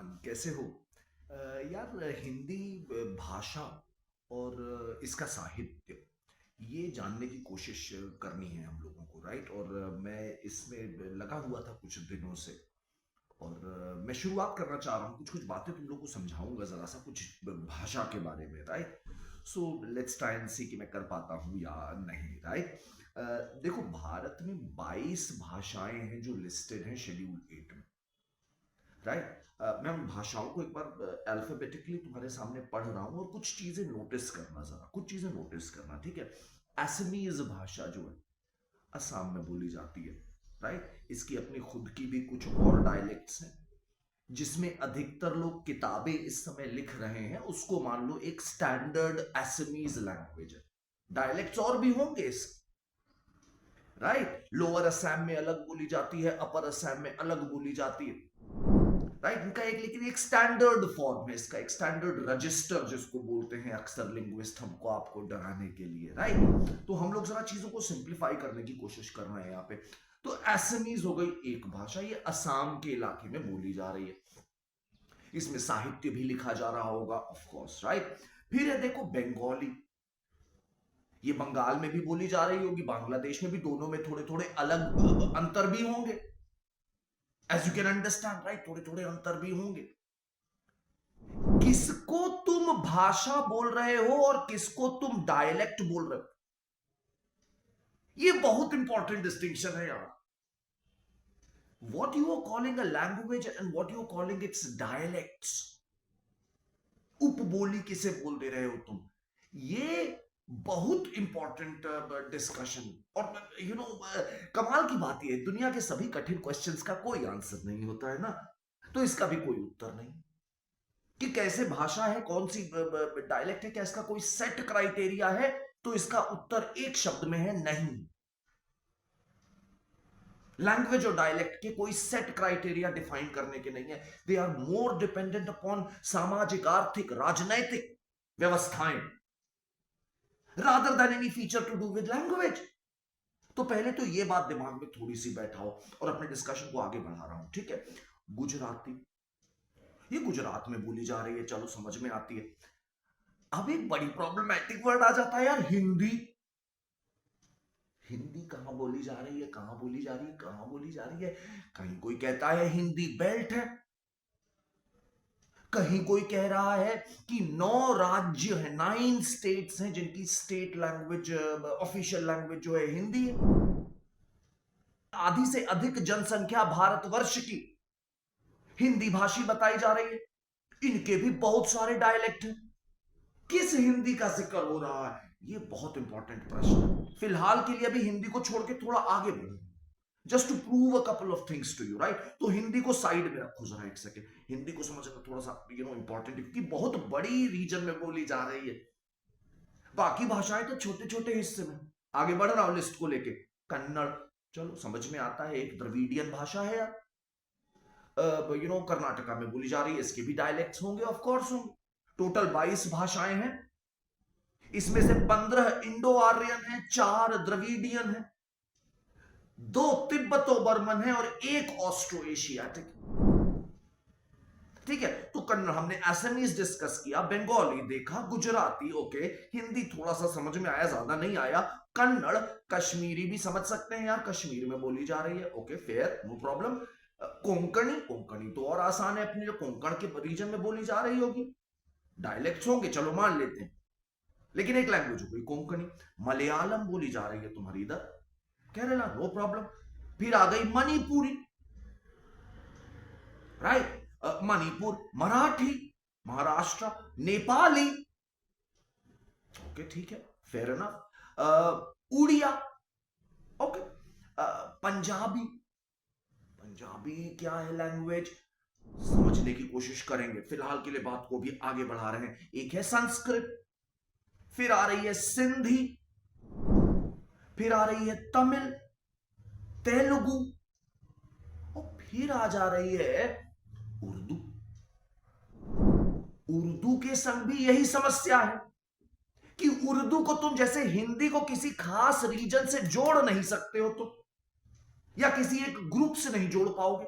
रहमान, कैसे हो? यार, हिंदी भाषा और इसका साहित्य, ये जानने की कोशिश करनी है हम लोगों को, राइट? और मैं इसमें लगा हुआ था कुछ दिनों से। और मैं शुरुआत करना चाह रहा हूँ, कुछ कुछ बातें तुम लोग को समझाऊंगा जरा सा कुछ भाषा के बारे में, right? So let's try and see कि मैं कर पाता हूँ या नहीं, राइट? देखो, भारत में 22 भाषाएं हैं जो लिस्टेड हैं शेड्यूल 8 में, राइट? मैं उन भाषाओं को एक बार अल्फाबेटिकली तुम्हारे सामने पढ़ रहा हूं और कुछ चीजें नोटिस करना, जरा कुछ चीजें नोटिस करना, ठीक है? असमीज भाषा जो है, असम में बोली जाती है, राइट? इसकी अपनी खुद की भी कुछ और डायलेक्ट्स हैं, जिसमें अधिकतर लोग किताबें इस समय लिख रहे हैं, उसको मान लो एक स्टैंडर्ड असमीज लैंग्वेज है। डायलेक्ट्स और भी होंगे इस, राइट? लोअर असम में अलग बोली जाती है, अपर असम में अलग बोली जाती है, राइट? इनका एक, लेकिन एक स्टैंडर्ड फॉर्म है इसका, एक स्टैंडर्ड रजिस्टर जिसको बोलते हैं अक्सर लिंग्विस्ट हमको आपको डराने के लिए, राइट? तो हम लोग जरा चीजों को सिंप्लीफाई करने की कोशिश कर रहे हैं यहाँ पे। तो असमीज हो गई एक भाषा, ये असम के इलाके में बोली जा रही है। इसमें साहित्य भी लिखा जा रहा होगा, ऑफ कोर्स, राइट? फिर है देखो बंगाली, ये बंगाल में भी बोली जा रही होगी, बांग्लादेश में भी, दोनों में थोड़े थोड़े अलग अंतर भी होंगे, as you can understand, right? थोड़े थोड़े अंतर भी होंगे। किसको तुम भाषा बोल रहे हो और किसको तुम डायलेक्ट बोल रहे हो, ये बहुत इंपॉर्टेंट डिस्टिंक्शन है यार। What you are calling a language and what you are calling its dialects, उपबोली किसे बोल दे रहे हो तुम, ये बहुत इंपॉर्टेंट डिस्कशन। और कमाल की बात यह है, दुनिया के सभी कठिन क्वेश्चंस का कोई आंसर नहीं होता है ना, तो इसका भी कोई उत्तर नहीं कि कैसे भाषा है, कौन सी डायलेक्ट है, क्या इसका कोई सेट क्राइटेरिया है? तो इसका उत्तर एक शब्द में है, नहीं। लैंग्वेज और डायलेक्ट के कोई सेट क्राइटेरिया डिफाइन करने के नहीं है। They are more dependent upon सामाजिक, आर्थिक, राजनैतिक व्यवस्थाएं, rather than any feature to do with language. तो पहले तो ये बात दिमाग में थोड़ी सी बैठाओ और अपने डिस्कशन को आगे बढ़ा रहा हूं, ठीक है? गुजराती, ये गुजरात में बोली जा रही है, चलो समझ में आती है। अब एक बड़ी प्रॉब्लमैटिक वर्ड आ जाता है यार, हिंदी। हिंदी कहां बोली जा रही है, कहां बोली जा रही है, कहां बोली जा रही है? कहीं कोई कहता है हिंदी बेल्ट है, कहीं कोई कह रहा है कि 9 राज्य है, 9 स्टेट्स हैं जिनकी स्टेट लैंग्वेज, ऑफिशियल लैंग्वेज जो है हिंदी है। आधी से अधिक जनसंख्या भारतवर्ष की हिंदी भाषी बताई जा रही है, इनके भी बहुत सारे डायलेक्ट हैं। किस हिंदी का जिक्र हो रहा है, ये बहुत इंपॉर्टेंट प्रश्न है। फिलहाल के लिए अभी हिंदी को छोड़ के थोड़ा आगे बढ़ो, just to prove a couple of things to you, right? तो हिंदी को साइड में रखो जरा एक सेकेंड, हिंदी को समझना थोड़ा सा इंपॉर्टेंट है, क्योंकि बहुत बड़ी रीजन में बोली जा रही है। बाकी भाषाएं तो छोटे छोटे हिस्से में। आगे बढ़ रहा हूं लिस्ट को लेके। कन्नड़, चलो समझ में आता है, एक द्रविडियन भाषा है यार, कर्नाटका में बोली जा रही है, इसके भी डायलेक्ट्स होंगे, ऑफ कोर्स होंगे। टोटल 22 भाषाएं हैं, इसमें से 15 इंडो आर्यन है, 4 द्रविडियन है, 2 तिब्बतो बर्मन है और 1 ऑस्ट्रो एशियाटिक, ठीक है? तो कन्नड़ हमने, असमीज डिस्कस किया, बंगाली देखा, गुजराती ओके, हिंदी थोड़ा सा समझ में आया, ज्यादा नहीं आया। कन्नड़, कश्मीरी भी समझ सकते हैं यार, कश्मीर में बोली जा रही है, okay fair, no problem. Konkani, Konkani तो और आसान है, अपनी जो कोंकण के रीजन में बोली जा रही होगी, डायलेक्ट्स होंगे, चलो मान लेते हैं, लेकिन एक लैंग्वेज हो गई कोंकणी। मलयालम बोली जा रही है तुम्हारी इधर, केरला, नो प्रॉब्लम। फिर आ गई मणिपुरी, राइट? मणिपुर, मराठी, महाराष्ट्र, नेपाली, ओके ठीक है, fair enough. Oriya, okay. Punjabi, Punjabi क्या है लैंग्वेज, समझने की कोशिश करेंगे, फिलहाल के लिए बात को भी आगे बढ़ा रहे हैं। एक है संस्कृत, फिर आ रही है सिंधी, फिर आ रही है तमिल, तेलुगु, और फिर आ जा रही है उर्दू। उर्दू के संग भी यही समस्या है कि उर्दू को तुम जैसे हिंदी को किसी खास रीजन से जोड़ नहीं सकते हो तुम, या किसी एक ग्रुप से नहीं जोड़ पाओगे।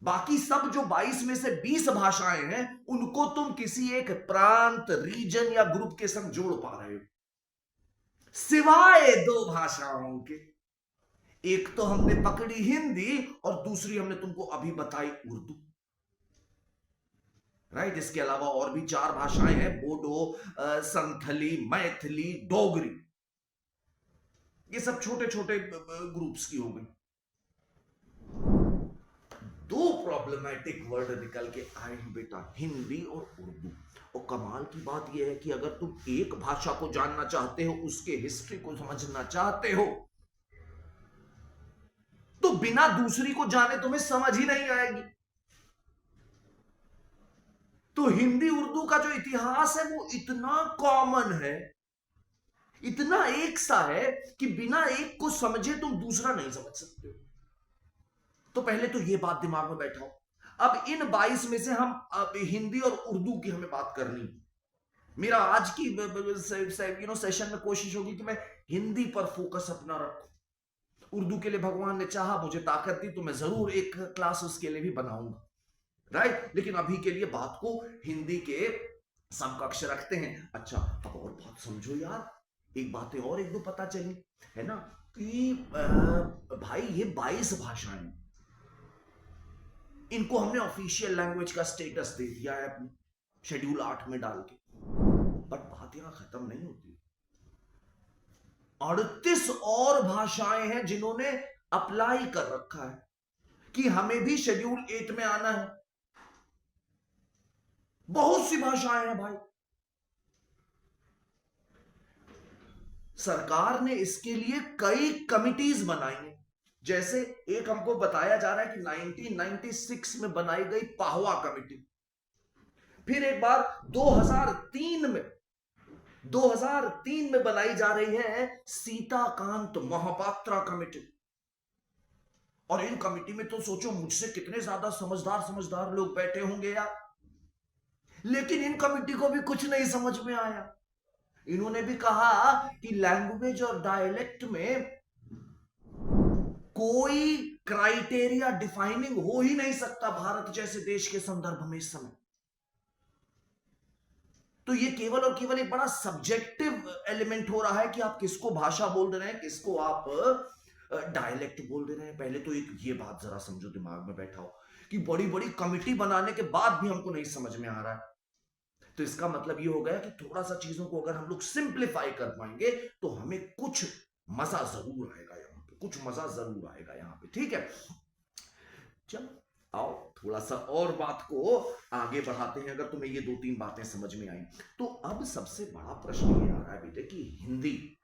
बाकी सब जो 22 में से 20 भाषाएं हैं, उनको तुम किसी एक प्रांत, रीजन या ग्रुप के संग जोड़ पा रहे हो, सिवाय दो भाषाओं के। एक तो हमने पकड़ी हिंदी और दूसरी हमने तुमको अभी बताई उर्दू, राइट। इसके अलावा और भी 4 भाषाएं हैं, बोडो, संथली, मैथिली, डोगरी। ये सब छोटे छोटे ग्रुप्स की हो गई। 2 प्रॉब्लमैटिक वर्ड निकल के आए हैं बेटा, हिंदी और उर्दू। और कमाल की बात यह है कि अगर तुम एक भाषा को जानना चाहते हो, उसके हिस्ट्री को समझना चाहते हो, तो बिना दूसरी को जाने तुम्हें समझ ही नहीं आएगी। तो हिंदी उर्दू का जो इतिहास है वो इतना कॉमन है, इतना एक सा है कि बिना एक को समझे तुम दूसरा नहीं समझ सकते हो। तो पहले तो ये बात दिमाग में बैठाओ। अब इन 22 में से हम अब हिंदी और उर्दू की हमें बात करनी। मेरा आज की सेशन में कोशिश होगी कि मैं हिंदी पर फोकस अपना रखूं। उर्दू के लिए भगवान ने चाहा, मुझे ताकत दी, तो मैं जरूर एक क्लास उसके लिए भी बनाऊंगा, राइट। लेकिन अभी के लिए बात को हिंदी के समकक्ष रखते हैं। अच्छा, अब और बात समझो यार, एक बातें और एक दो पता चली है ना कि भाई ये 22 भाषाएं, इनको हमने ऑफिशियल लैंग्वेज का स्टेटस दे दिया है अपने शेड्यूल 8 में डाल के। बट बात यहां खत्म नहीं होती। 38 और भाषाएं हैं जिन्होंने अप्लाई कर रखा है कि हमें भी शेड्यूल 8 में आना है। बहुत सी भाषाएं हैं भाई। सरकार ने इसके लिए कई कमिटीज बनाई हैं। जैसे एक हमको बताया जा रहा है कि 1996 में बनाई गई पाहवा कमेटी, फिर एक बार 2003 में बनाई जा रही है सीताकांत महापात्रा कमेटी। और इन कमेटी में तो सोचो मुझसे कितने ज्यादा समझदार लोग बैठे होंगे यार। लेकिन इन कमेटी को भी कुछ नहीं समझ में आया। इन्होंने भी कहा कि लैंग्वेज और डायलेक्ट में कोई क्राइटेरिया डिफाइनिंग हो ही नहीं सकता भारत जैसे देश के संदर्भ में इस समय। तो ये केवल और केवल एक बड़ा सब्जेक्टिव एलिमेंट हो रहा है कि आप किसको भाषा बोल रहे हैं, किसको आप डायलेक्ट बोल रहे हैं। पहले तो एक ये बात जरा समझो, दिमाग में बैठाओ कि बड़ी बड़ी कमिटी बनाने के बाद भी हमको नहीं समझ में आ रहा है। तो इसका मतलब ये हो गया कि थोड़ा सा चीजों को अगर हम लोग सिंप्लीफाई कर पाएंगे तो हमें कुछ मजा जरूर आएगा यहाँ पे, कुछ मजा जरूर आएगा यहाँ पे, ठीक है। चलो आओ थोड़ा सा और बात को आगे बढ़ाते हैं। अगर तुम्हें ये 2-3 बातें समझ में आई तो अब सबसे बड़ा प्रश्न ये आ रहा है बेटे कि हिंदी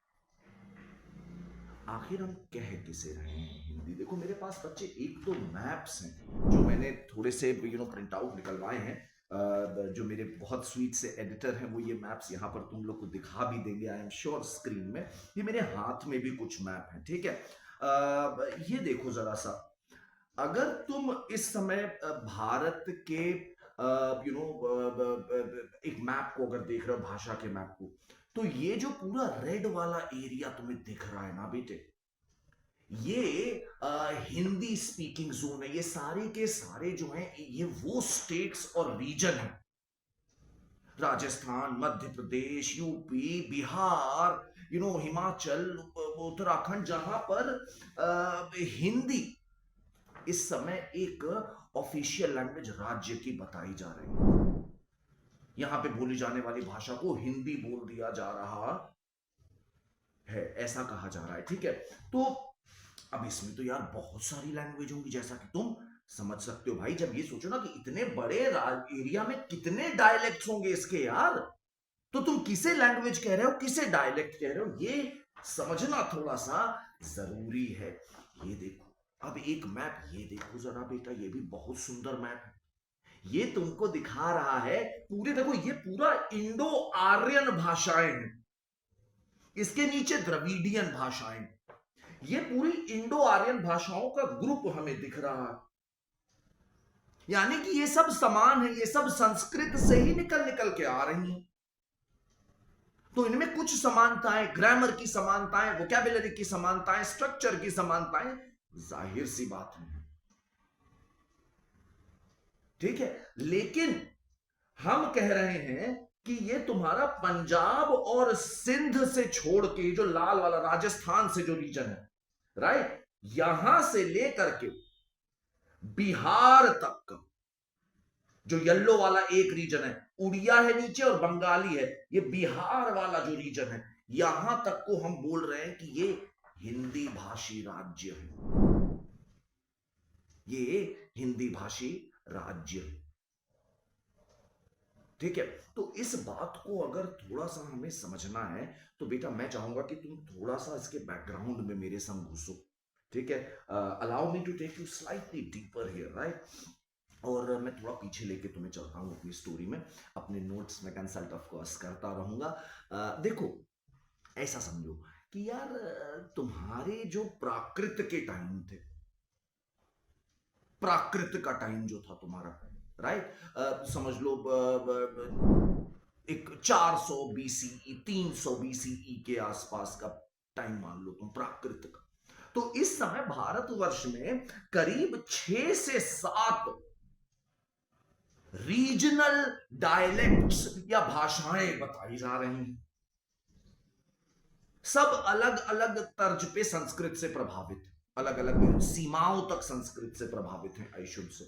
आखिर हम कह किसे रहे हैं। हिंदी देखो मेरे पास बच्चे एक दो मैप्स हैं जो मैंने थोड़े से प्रिंट आउट निकलवाए हैं। जो मेरे बहुत स्वीट से एडिटर हैं वो ये मैप्स यहाँ पर तुम लोग को दिखा भी देंगे, आई एम श्योर स्क्रीन में। ये मेरे हाथ में भी कुछ मैप हैं, ठीक है। ये देखो जरा सा, अगर तुम इस समय भारत के एक मैप को अगर देख रहे हो, भाषा के मैप को, तो ये जो पूरा रेड वाला एरिया तुम्हें दिख रहा है ना बेटे, ये हिंदी स्पीकिंग जोन है। ये सारे के सारे जो हैं ये वो स्टेट्स और रीजन है, राजस्थान, मध्य प्रदेश, यूपी, बिहार, हिमाचल, उत्तराखंड, जहां पर हिंदी इस समय एक ऑफिशियल लैंग्वेज राज्य की बताई जा रही है। यहां पे बोली जाने वाली भाषा को हिंदी बोल दिया जा रहा है, ऐसा कहा जा रहा है, ठीक है। तो अब इसमें तो यार बहुत सारी लैंग्वेज होंगी, जैसा कि तुम समझ सकते हो भाई। जब ये सोचो ना कि इतने बड़े एरिया में कितने डायलेक्ट्स होंगे इसके यार, तो तुम किसे लैंग्वेज कह रहे हो, किसे डायलेक्ट कह रहे हो, ये समझना थोड़ा सा जरूरी है। ये देखो अब एक मैप, ये देखो जरा बेटा, ये भी बहुत सुंदर मैप है। ये तुमको दिखा रहा है पूरे, देखो ये पूरा इंडो आर्यन भाषाएं हैं, इसके नीचे द्रविडियन भाषाएं, ये पूरी इंडो आर्यन भाषाओं का ग्रुप हमें दिख रहा है। यानी कि ये सब समान है, ये सब संस्कृत से ही निकल के आ रही हैं। तो इनमें कुछ समानताएं, ग्रामर की समानताएं, वोकैबुलरी की समानताएं, स्ट्रक्चर की समानताएं जाहिर सी बात है। ठीक है, लेकिन हम कह रहे हैं कि ये तुम्हारा पंजाब और सिंध से छोड़ के जो लाल वाला राजस्थान से जो रीजन है, राइट, यहां से लेकर के बिहार तक का जो येलो वाला एक रीजन है, उड़िया है नीचे और बंगाली है, ये बिहार वाला जो रीजन है, यहां तक को हम बोल रहे हैं कि ये हिंदी भाषी राज्य है। ये हिंदी भाषी राज्य है। ठीक है, तो इस बात को अगर थोड़ा सा हमें समझना है तो बेटा मैं चाहूंगा कि तुम थोड़ा सा इसके बैकग्राउंड में मेरे संग घुसो। ठीक है, allow me to take you slightly deeper here, right. और मैं थोड़ा पीछे लेके तुम्हें चलता हूँ अपनी स्टोरी में, अपने नोट्स में कंसल्ट ऑफ कोर्स करता रहूंगा। देखो, ऐसा समझो कि यार तुम्हारे जो प्राकृत के टाइम थे, प्राकृत का टाइम जो था तुम्हारा, राइट, समझ लो एक 400 बीसीई 300 बीसीई के आसपास का टाइम मान लो तुम प्राकृत का। तो इस समय भारतवर्ष में करीब 6 से 7 रीजनल डायलेक्ट्स या भाषाएं बताई जा रही हैं, सब अलग अलग तर्ज पे संस्कृत से प्रभावित, अलग अलग सीमाओं तक संस्कृत से प्रभावित हैं, आई शुड से,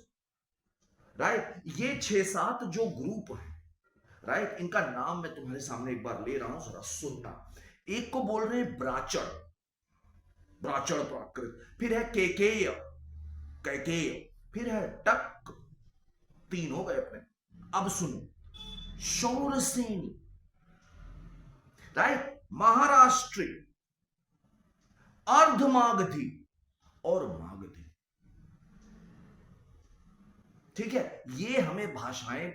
राइट। ये 6-7 जो ग्रुप है, राइट, इनका नाम मैं तुम्हारे सामने एक बार ले रहा हूं, जरा सुनना। एक को बोल रहे हैं ब्राचड़, ब्राचड़ प्राकृत, फिर है केकेय, कैकेय, फिर है टक, 3 हो गए अपने। अब सुनो, शौरसेनी, राइट, महाराष्ट्री, अर्धमागधी और मागधी। ठीक है, ये हमें भाषाएं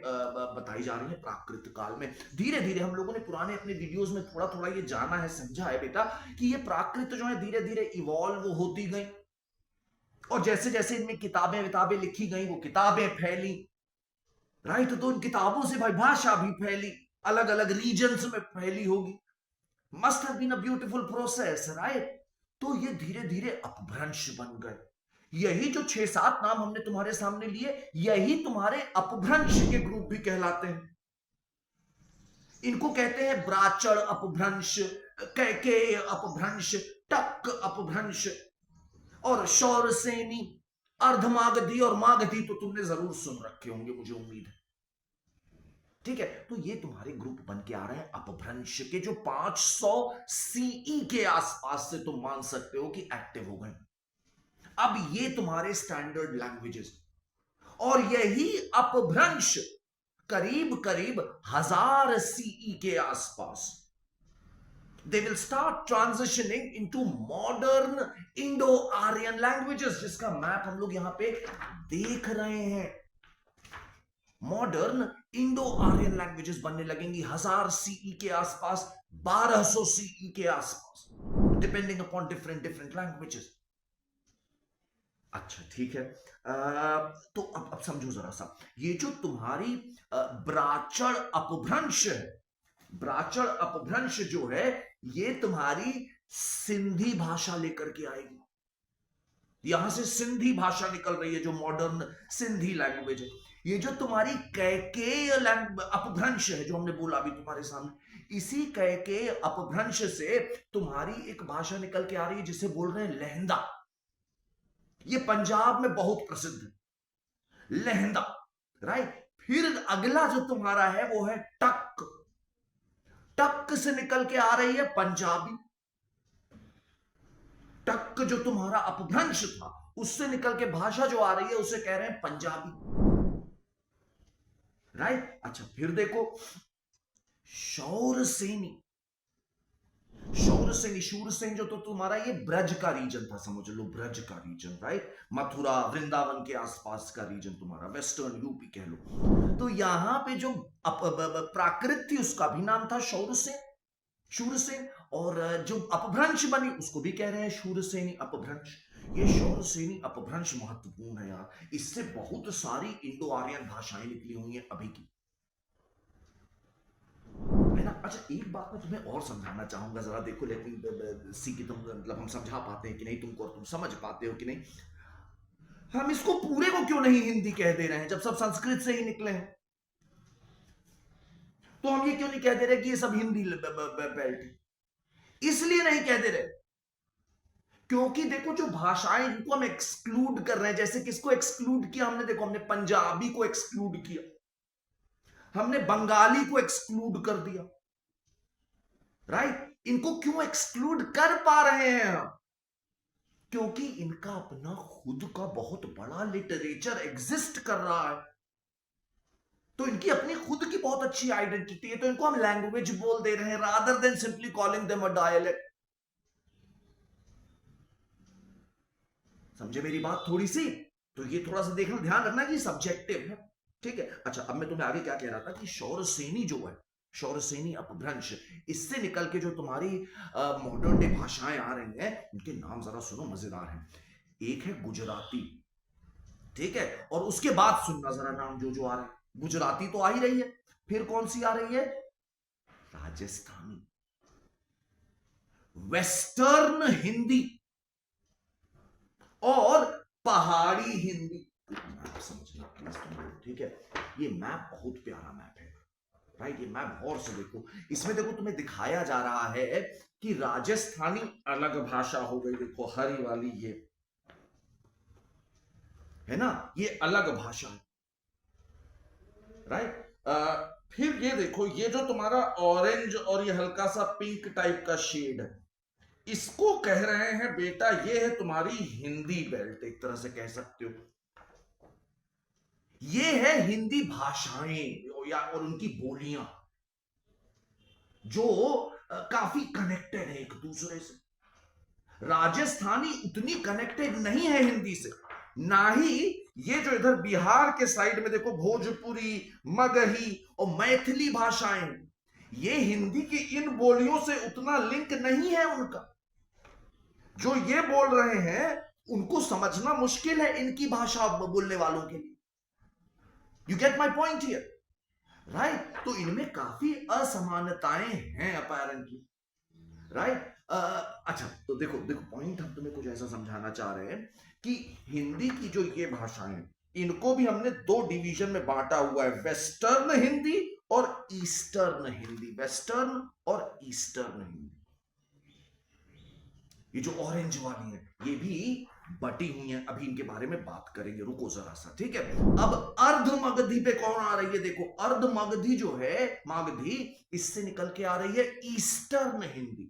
बताई जा रही हैं प्राकृत काल में। धीरे धीरे हम लोगों ने पुराने अपने वीडियोस में थोड़ा थोड़ा ये जाना है, समझा है बेटा, कि ये प्राकृत जो है धीरे धीरे इवॉल्व होती गई, और जैसे जैसे इनमें किताबें विताबें लिखी गई, वो किताबें फैली, राइट, तो इन किताबों से भाई भाषा भी फैली, अलग अलग रीजन्स में फैली होगी। Must have been a beautiful process, right. तो ये धीरे धीरे अपभ्रंश बन गए। यही जो 6-7 नाम हमने तुम्हारे सामने लिए, यही तुम्हारे अपभ्रंश के ग्रुप भी कहलाते हैं। इनको कहते हैं ब्राचड़ अपभ्रंश, कैकेय अपभ्रंश, टक अपभ्रंश और शौरसेनी, अर्धमागधी और मागधी तो तुमने जरूर सुन रखे होंगे, मुझे उम्मीद है। ठीक है, तो ये तुम्हारे ग्रुप बन के आ रहे हैं अपभ्रंश के, जो 500 सीई के आसपास से तुम मान सकते हो कि एक्टिव हो गए। अब ये तुम्हारे स्टैंडर्ड लैंग्वेजेस, और यही अपभ्रंश करीब करीब 1000 सीई के आसपास they will start transitioning into modern Indo-Aryan languages, जिसका मैप हम लोग यहां पे देख रहे हैं। मॉडर्न इंडो आर्यन लैंग्वेजेस बनने लगेंगी 1000 सीई के आसपास, 1200 सीई के आसपास, depending upon different different languages. अच्छा ठीक है, तो अब समझो जरा सा, ये जो तुम्हारी ब्राचड़ अपभ्रंश है, ब्राचड़ अपभ्रंश जो है, ये तुम्हारी सिंधी भाषा लेकर के आएगी। यहां से सिंधी भाषा निकल रही है, जो मॉडर्न सिंधी लैंग्वेज है। ये जो तुम्हारी कैकेय अपभ्रंश है, जो हमने बोला अभी तुम्हारे सामने, इसी कैकेय अपभ्रंश से तुम्हारी एक भाषा निकल के आ रही है जिसे बोल रहे हैं लहंदा। ये पंजाब में बहुत प्रसिद्ध है, लहंदा, राइट। फिर अगला जो तुम्हारा है वो है टक, टक से निकल के आ रही है पंजाबी। टक जो तुम्हारा अपभ्रंश था, उससे निकल के भाषा जो आ रही है उसे कह रहे हैं पंजाबी, राइट। अच्छा फिर देखो शौरसेनी, शौरसेनी, शूरसेन जो तो तुम्हारा ये ब्रज का रीजन था, समझ लो ब्रज का रीजन, राइट। मथुरा वृंदावन के आसपास का रीजन तुम्हारा, वेस्टर्न यूपी कह लो। तो यहां पे जो प्राकृत थी उसका भी नाम था शौरसेन, शूरसेन, और जो अपभ्रंश बनी उसको भी कह रहे हैं शूरसेनी अपभ्रंश। ये शौरसेनी अपभ्रंश महत्वपूर्ण है यार, इससे बहुत सारी इंडो आर्यन भाषाएं निकली हुई हैं अभी की, है ना। अच्छा एक बात मैं तुम्हें और समझाना चाहूंगा, जरा देखो, लेट मी सी कि तुम मतलब हम समझा पाते हैं कि नहीं तुमको, और तुम समझ पाते हो कि नहीं। हम इसको पूरे को क्यों नहीं हिंदी कह दे रहे हैं जब सब संस्कृत से ही निकले हैं? तो हम ये क्यों नहीं कह दे रहे कि ये सब हिंदी बेल्ट है? इसलिए नहीं कह दे रहे क्योंकि देखो जो भाषाएं इनको हम एक्सक्लूड कर रहे हैं, जैसे किसको एक्सक्लूड किया हमने? देखो हमने पंजाबी को एक्सक्लूड किया, हमने बंगाली को एक्सक्लूड कर दिया, राइट? इनको क्यों एक्सक्लूड कर पा रहे हैं हम? क्योंकि इनका अपना खुद का बहुत बड़ा लिटरेचर एग्जिस्ट कर रहा है, तो इनकी अपनी खुद की बहुत अच्छी आइडेंटिटी है, तो इनको हम लैंग्वेज बोल दे रहे हैं rather than simply calling them a dialect. समझे मेरी बात थोड़ी सी? तो ये थोड़ा सा देखना, ध्यान रखना कि सब्जेक्टिव है, ठीक है? अच्छा, अब मैं तुम्हें आगे क्या कह रहा था कि शौरसेनी जो है, शौरसेनी अपभ्रंश, इससे निकल के जो तुम्हारी मॉडर्न डे भाषाएं आ रही हैं, उनके नाम जरा सुनो, मजेदार हैं। एक है गुजराती, ठीक है, और उसके बाद सुनना जरा नाम जो जो आ रहे हैं। गुजराती तो आ ही रही है, फिर कौन सी आ रही है? राजस्थानी, वेस्टर्न हिंदी और पहाड़ी हिंदी। मैप समझना प्लीज तुम लोग, ठीक है? ये मैप बहुत प्यारा मैप है, राइट? ये मैप गौर से देखो, इसमें देखो तुम्हें दिखाया जा रहा है कि राजस्थानी अलग भाषा हो गई, देखो हरी वाली ये है ना, ये अलग भाषा है, राइट? फिर ये देखो, ये जो तुम्हारा ऑरेंज और ये हल्का सा पिंक टाइप का शेड है, इसको कह रहे हैं बेटा ये है तुम्हारी हिंदी बेल्ट, एक तरह से कह सकते हो। ये है हिंदी भाषाएं या और उनकी बोलियां जो काफी कनेक्टेड है एक दूसरे से। राजस्थानी उतनी कनेक्टेड नहीं है हिंदी से, ना ही ये जो इधर बिहार के साइड में देखो भोजपुरी, मगही और मैथिली भाषाएं, ये हिंदी की इन बोलियों से उतना लिंक नहीं है उनका। जो ये बोल रहे हैं उनको समझना मुश्किल है इनकी भाषा बोलने वालों के लिए। You get my point here, right? तो इनमें काफी असमानताएं हैं अपेरेंटली, राइट? अच्छा, तो देखो देखो पॉइंट हम तुम्हें कुछ ऐसा समझाना चाह रहे हैं कि हिंदी की जो ये भाषाएं, इनको भी हमने दो डिवीजन में बांटा हुआ है, वेस्टर्न हिंदी और ईस्टर्न हिंदी। वेस्टर्न और ईस्टर्न हिंदी, ये जो ऑरेंज वाली है ये भी बटी हुई है, अभी इनके बारे में बात करेंगे, रुको जरा सा, ठीक है? अब अर्ध मगधी पे कौन आ रही है? देखो अर्ध मगधी जो है, मागधी, इससे निकल के आ रही है ईस्टर्न हिंदी।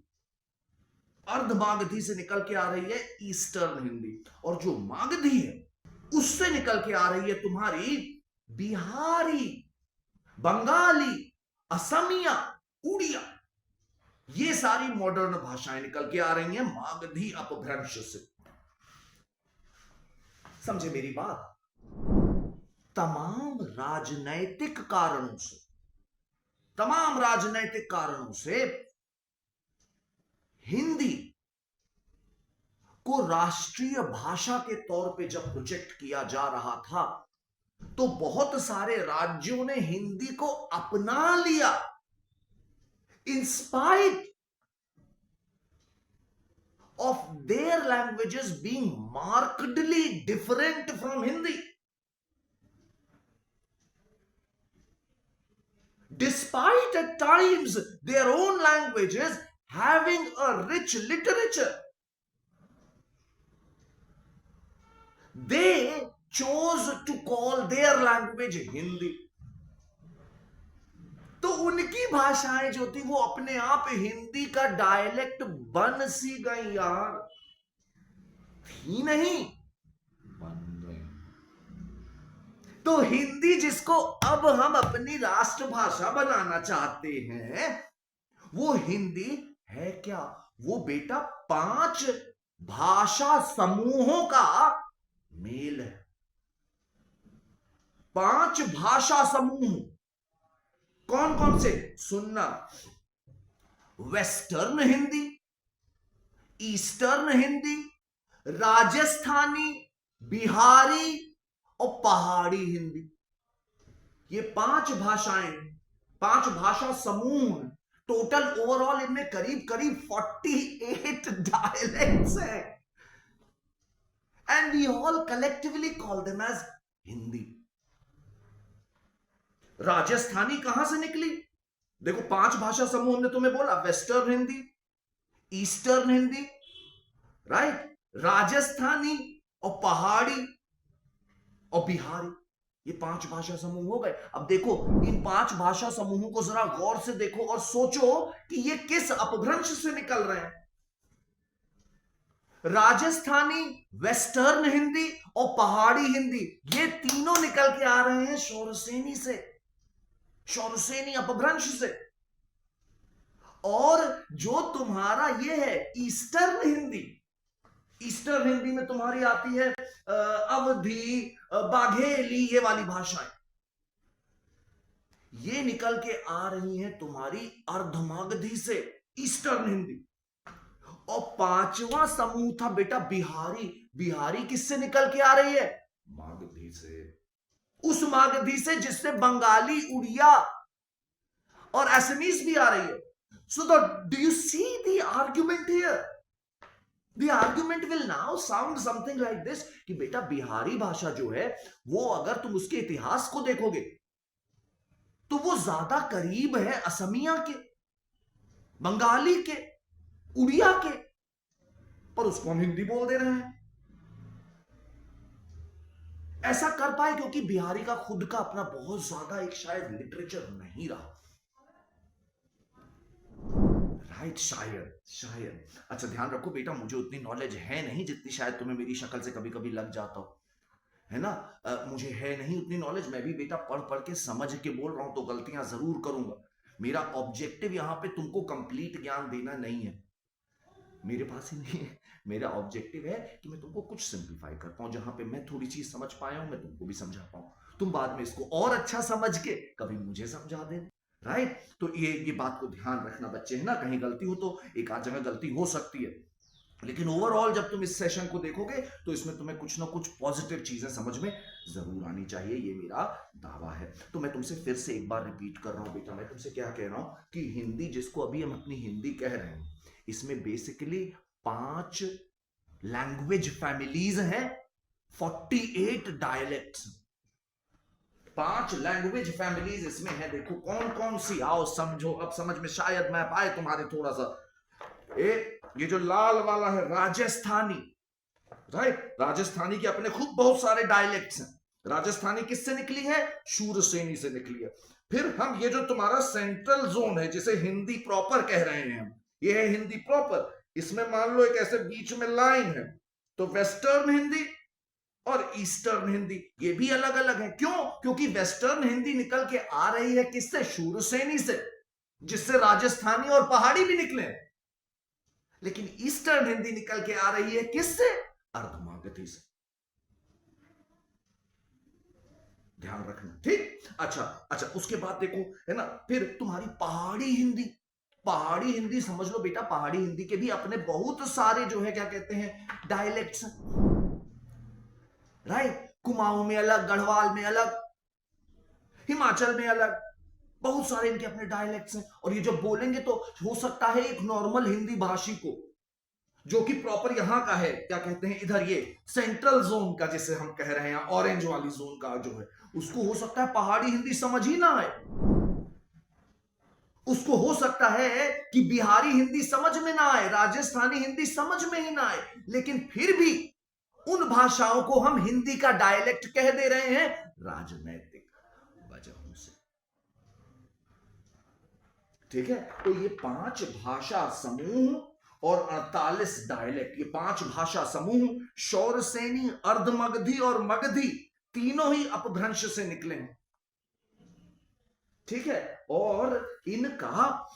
अर्ध मागधी से निकल के आ रही है ईस्टर्न हिंदी, और जो मागधी है उससे निकल के आ रही है तुम्हारी बिहारी, बंगाली, असमिया, उड़िया। ये सारी मॉडर्न भाषाएं निकल के आ रही हैं मागधी अपभ्रंश से। समझे मेरी बात? तमाम राजनैतिक कारणों से, तमाम राजनैतिक कारणों से हिंदी को राष्ट्रीय भाषा के तौर पे जब प्रोजेक्ट किया जा रहा था, तो बहुत सारे राज्यों ने हिंदी को अपना लिया, in spite of their languages being markedly different from Hindi. Despite at times their own languages having a rich literature, they chose to call their language Hindi. तो उनकी भाषाएं जो थी वो अपने आप हिंदी का डायलेक्ट बन सी गई यार, थी नहीं, बन गई। तो हिंदी जिसको अब हम अपनी राष्ट्रभाषा बनाना चाहते हैं, वो हिंदी है क्या? वो बेटा 5 भाषा समूहों का मेल है। 5 भाषा समूह कौन कौन से? सुनना, वेस्टर्न हिंदी, ईस्टर्न हिंदी, राजस्थानी, बिहारी और पहाड़ी हिंदी। ये 5 भाषाएं, 5 भाषा समूह, टोटल ओवरऑल इनमें करीब करीब 48 डायलेक्ट्स हैं। and we all collectively call them as Hindi. Rajasthani कहां से निकली? देखो 5 भाषा समूह हमने तुम्हें बोला, western Hindi, eastern Hindi, right, Rajasthani और पहाड़ी और बिहारी, ये 5 भाषा समूह हो गए। अब देखो इन 5 भाषा समूहों को जरा गौर से देखो और सोचो कि ये किस अपभ्रंश से निकल रहे हैं। राजस्थानी, वेस्टर्न हिंदी और पहाड़ी हिंदी, ये तीनों निकल के आ रहे हैं शौरसेनी से, शौरसेनी अपभ्रंश से। और जो तुम्हारा ये है ईस्टर्न हिंदी, ईस्टर्न हिंदी में तुम्हारी आती है अवधी, बाघेली, ये वाली भाषाएं, ये निकल के आ रही हैं तुम्हारी अर्धमागधी से, ईस्टर्न हिंदी। और 5वां समूह था बेटा बिहारी। बिहारी किससे निकल के आ रही है? मागधी से, उस मागधी से जिससे बंगाली, उड़िया और असमीज भी आ रही है। So do you see the argument here? The argument will now sound something like this कि बेटा बिहारी भाषा जो है वो अगर तुम उसके इतिहास को देखोगे तो वो ज्यादा करीब है असमिया के, बंगाली के, उड़िया के, पर उसको हम हिंदी बोल दे रहे हैं। ऐसा कर पाए क्योंकि बिहारी का खुद का अपना बहुत ज्यादा एक शायद लिटरेचर नहीं रहा, राइट, शायद। अच्छा ध्यान रखो बेटा, मुझे उतनी नॉलेज है नहीं जितनी शायद तुम्हें मेरी शक्ल से कभी कभी लग जाता हो, है ना। मुझे है नहीं उतनी नॉलेज, मैं भी बेटा पढ़ पढ़ के समझ के बोल रहा हूं तो गलतियां जरूर करूंगा। मेरा ऑब्जेक्टिव यहां पे तुमको कंप्लीट ज्ञान देना नहीं है, मेरे पास ही नहीं है। मेरा ऑब्जेक्टिव है कि मैं तुमको कुछ सिंप्लीफाई कर पाऊं, जहां पे मैं थोड़ी चीज समझ पाया हूं मैं तुमको भी समझा पाऊं, तुम बाद में इसको और अच्छा समझ के कभी मुझे समझा देना, राइट। तो ये बात को ध्यान रखना बच्चे, है ना, कहीं गलती हो तो एक आध जगह गलती हो सकती है, लेकिन ओवरऑल जब तुम इस सेशन को देखोगे तो इसमें तुम्हें कुछ ना कुछ पॉजिटिव चीजें समझ में जरूर आनी चाहिए, ये मेरा दावा है। तो मैं तुमसे फिर से एक बार रिपीट कर रहा हूं बेटा, मैं तुमसे क्या कह रहा हूं कि हिंदी जिसको अभी हम अपनी हिंदी कह रहे हैं, इसमें बेसिकली 5 लैंग्वेज फैमिलीज हैं, 48 डायलेक्ट्स, 5 लैंग्वेज फैमिलीज इसमें है। देखो कौन कौन सी, आओ समझो, अब समझ में शायद मैं पाए तुम्हारे थोड़ा सा। ये जो लाल वाला है राजस्थानी, राइट, राजस्थानी के अपने खुद बहुत सारे डायलेक्ट्स हैं। राजस्थानी किससे निकली है? शूरसेनी से निकली है। फिर हम ये जो तुम्हारा सेंट्रल जोन है जिसे हिंदी प्रॉपर कह रहे हैं हम, ये है हिंदी प्रॉपर, इसमें मान लो एक ऐसे बीच में लाइन है, तो वेस्टर्न हिंदी और ईस्टर्न हिंदी ये भी अलग अलग है। क्यों? क्योंकि वेस्टर्न हिंदी निकल के आ रही है किससे? शूरसेनी से, जिससे राजस्थानी और पहाड़ी भी निकले। लेकिन ईस्टर्न हिंदी निकल के आ रही है किससे? अर्धमागधी से। ध्यान रखना, ठीक। अच्छा उसके बाद देखो, है ना, फिर तुम्हारी पहाड़ी हिंदी। पहाड़ी हिंदी समझ लो बेटा, पहाड़ी हिंदी के भी अपने बहुत सारे जो है क्या कहते हैं डायलेक्ट्स, राइट। कुमाऊं में अलग, गढ़वाल में अलग, हिमाचल में अलग, बहुत सारे इनके अपने डायलेक्ट्स हैं। और ये जब बोलेंगे तो हो सकता है एक नॉर्मल हिंदी भाषी को, जो कि प्रॉपर यहां का है, क्या कहते हैं इधर ये सेंट्रल जोन का जिसे हम कह रहे हैं, ऑरेंज वाली जोन का जो है, उसको हो सकता है पहाड़ी हिंदी समझ ही ना आए। उसको हो सकता है कि बिहारी हिंदी समझ में ना आए, राजस्थानी हिंदी समझ में ही ना आए, लेकिन फिर भी उन भाषाओं को हम हिंदी का डायलेक्ट कह दे रहे हैं राजनैतिक वजहों से, ठीक है। तो ये 5 भाषा समूह और 48 डायलेक्ट, ये 5 भाषा समूह शौरसेनी, अर्धमगधी और मगधी तीनों ही अपभ्रंश से निकले हैं, ठीक है। और इनका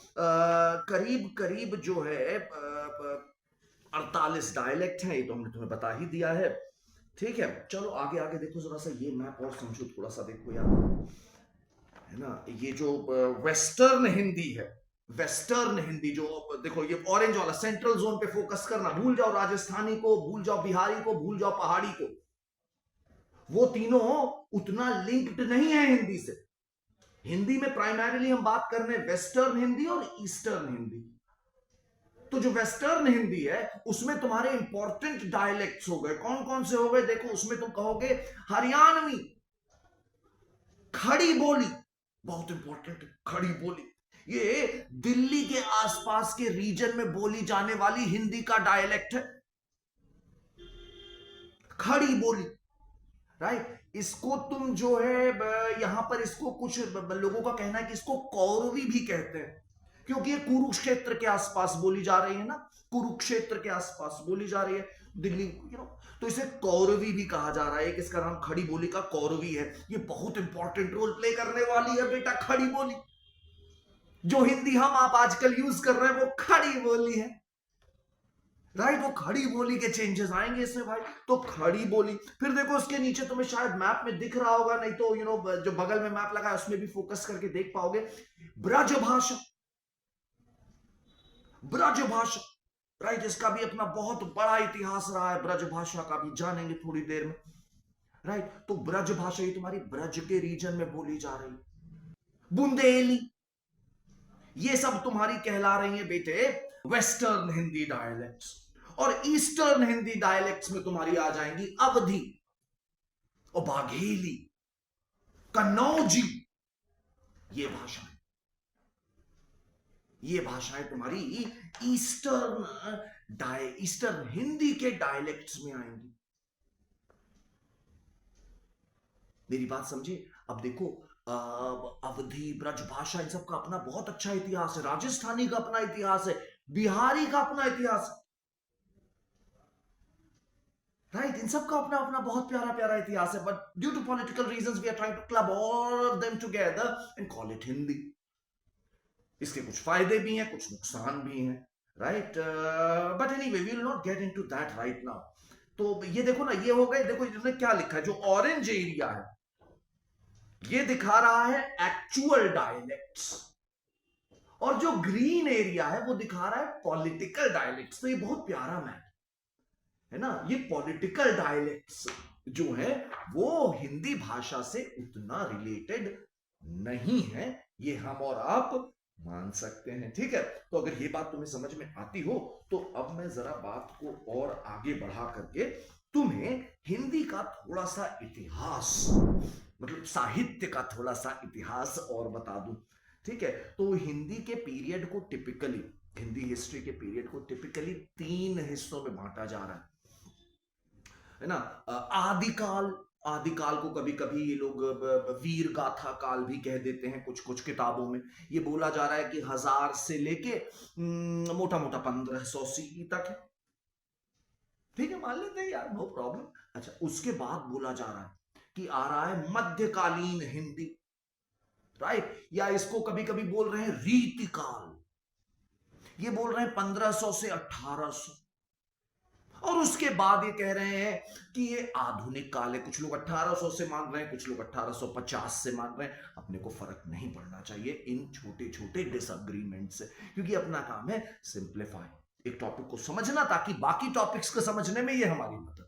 करीब करीब जो है 48 डायलेक्ट है, ये तो हमने तुम्हें बता ही दिया है, ठीक है। चलो आगे आगे देखो जरा सा, ये मैप और समझो थोड़ा सा, देखो यार, है ना, ये जो वेस्टर्न हिंदी है, वेस्टर्न हिंदी जो देखो, ये ऑरेंज वाला सेंट्रल जोन पे फोकस करना, भूल जाओ राजस्थानी को, भूल जाओ बिहारी को, भूल जाओ पहाड़ी को, वो तीनों उतना लिंक्ड नहीं है हिंदी से। हिंदी में प्राइमरीली हम बात कर रहे हैं वेस्टर्न हिंदी और ईस्टर्न हिंदी, तो जो वेस्टर्न हिंदी है उसमें तुम्हारे इंपॉर्टेंट डायलेक्ट्स हो गए, कौन कौन से हो गए देखो, उसमें तुम कहोगे हरियाणवी, खड़ी बोली, बहुत इंपॉर्टेंट है खड़ी बोली, ये दिल्ली के आसपास के रीजन में बोली जाने वाली हिंदी का डायलेक्ट है, खड़ी बोली, राइट। इसको तुम जो है यहां पर इसको कुछ लोगों का कहना है कि इसको कौरवी भी कहते हैं, क्योंकि ये कुरुक्षेत्र के आसपास बोली जा रही है ना, कुरुक्षेत्र के आसपास बोली जा रही है दिल्ली, तो इसे कौरवी भी कहा जा रहा है। एक इसका नाम खड़ी बोली का कौरवी है। ये बहुत इंपॉर्टेंट रोल प्ले करने वाली है बेटा खड़ी बोली। जो हिंदी हम आप आजकल यूज कर रहे हैं वो खड़ी बोली है, राइट। वो खड़ी बोली के चेंजेस आएंगे इसमें भाई। तो खड़ी बोली, फिर देखो उसके नीचे तुम्हें शायद मैप में दिख रहा होगा, नहीं तो जो बगल में मैप लगा है उसमें भी फोकस करके देख पाओगे, ब्रज भाषा, ब्रज भाषा, राइट। इसका भी अपना बहुत बड़ा इतिहास रहा है, ब्रज भाषा का भी जानेंगे थोड़ी देर में, राइट। तो ब्रज भाषा ये तुम्हारी ब्रज के रीजन में बोली जा रही, बुंदेली, ये सब तुम्हारी कहला रही है बेटे वेस्टर्न हिंदी डायलेक्ट्स। और ईस्टर्न हिंदी डायलेक्ट्स में तुम्हारी आ जाएंगी अवधी और बाघेली, कन्नौजी, ये भाषाएं, ये भाषाएं तुम्हारी ईस्टर्न हिंदी के डायलेक्ट्स में आएंगी। मेरी बात समझे। अब देखो अवधी, ब्रज भाषा, इन सब का अपना बहुत अच्छा इतिहास है, राजस्थानी का अपना इतिहास है, बिहारी का अपना इतिहास है, राइट। इन सब का अपना अपना बहुत प्यारा प्यारा इतिहास है, but due to political reasons we are trying to club all of them together and call it Hindi. इसके कुछ फायदे भी हैं, कुछ नुकसान भी हैं, right. But anyway we will not get into that right now. तो ये देखो ना, ये हो गए, देखो इसने क्या लिखा है, जो ऑरेंज एरिया है ये दिखा रहा है एक्चुअल डायलेक्ट्स, और जो ग्रीन एरिया है वो दिखा रहा है पॉलिटिकल डायलेक्ट्स। तो ये बहुत प्यारा मैप है ना। ये पॉलिटिकल डायलेक्ट्स जो है वो हिंदी भाषा से उतना रिलेटेड नहीं है, ये हम और आप मान सकते हैं, ठीक है। तो अगर ये बात तुम्हें समझ में आती हो तो अब मैं जरा बात को और आगे बढ़ा करके तुम्हें हिंदी का थोड़ा सा इतिहास, मतलब साहित्य का थोड़ा सा इतिहास और बता दूं, ठीक है। तो हिंदी के पीरियड को टिपिकली, हिंदी हिस्ट्री के पीरियड को टिपिकली 3 हिस्सों में बांटा जा रहा है ना। आदिकाल, आदिकाल को कभी कभी ये लोग वीर गाथा काल भी कह देते हैं, कुछ कुछ किताबों में ये बोला जा रहा है कि 1000 से लेके मोटा मोटा 1500 सीई तक है, ठीक है, मान लेते हैं यार, नो प्रॉब्लम। अच्छा, उसके बाद बोला जा रहा है कि आ रहा है मध्यकालीन हिंदी, राइट, या इसको कभी कभी बोल रहे हैं रीतिकाल, ये बोल रहे हैं 1500 से 1800, और उसके बाद ये कह रहे हैं कि ये आधुनिक काल है। कुछ लोग 1800 से मान रहे हैं, कुछ लोग 1850 से मान रहे हैं। अपने को फर्क नहीं पड़ना चाहिए इन छोटे छोटे डिसएग्रीमेंट से, क्योंकि अपना काम है सिंप्लीफाई, एक टॉपिक को समझना ताकि बाकी टॉपिक्स को समझने में ये हमारी मदद करे,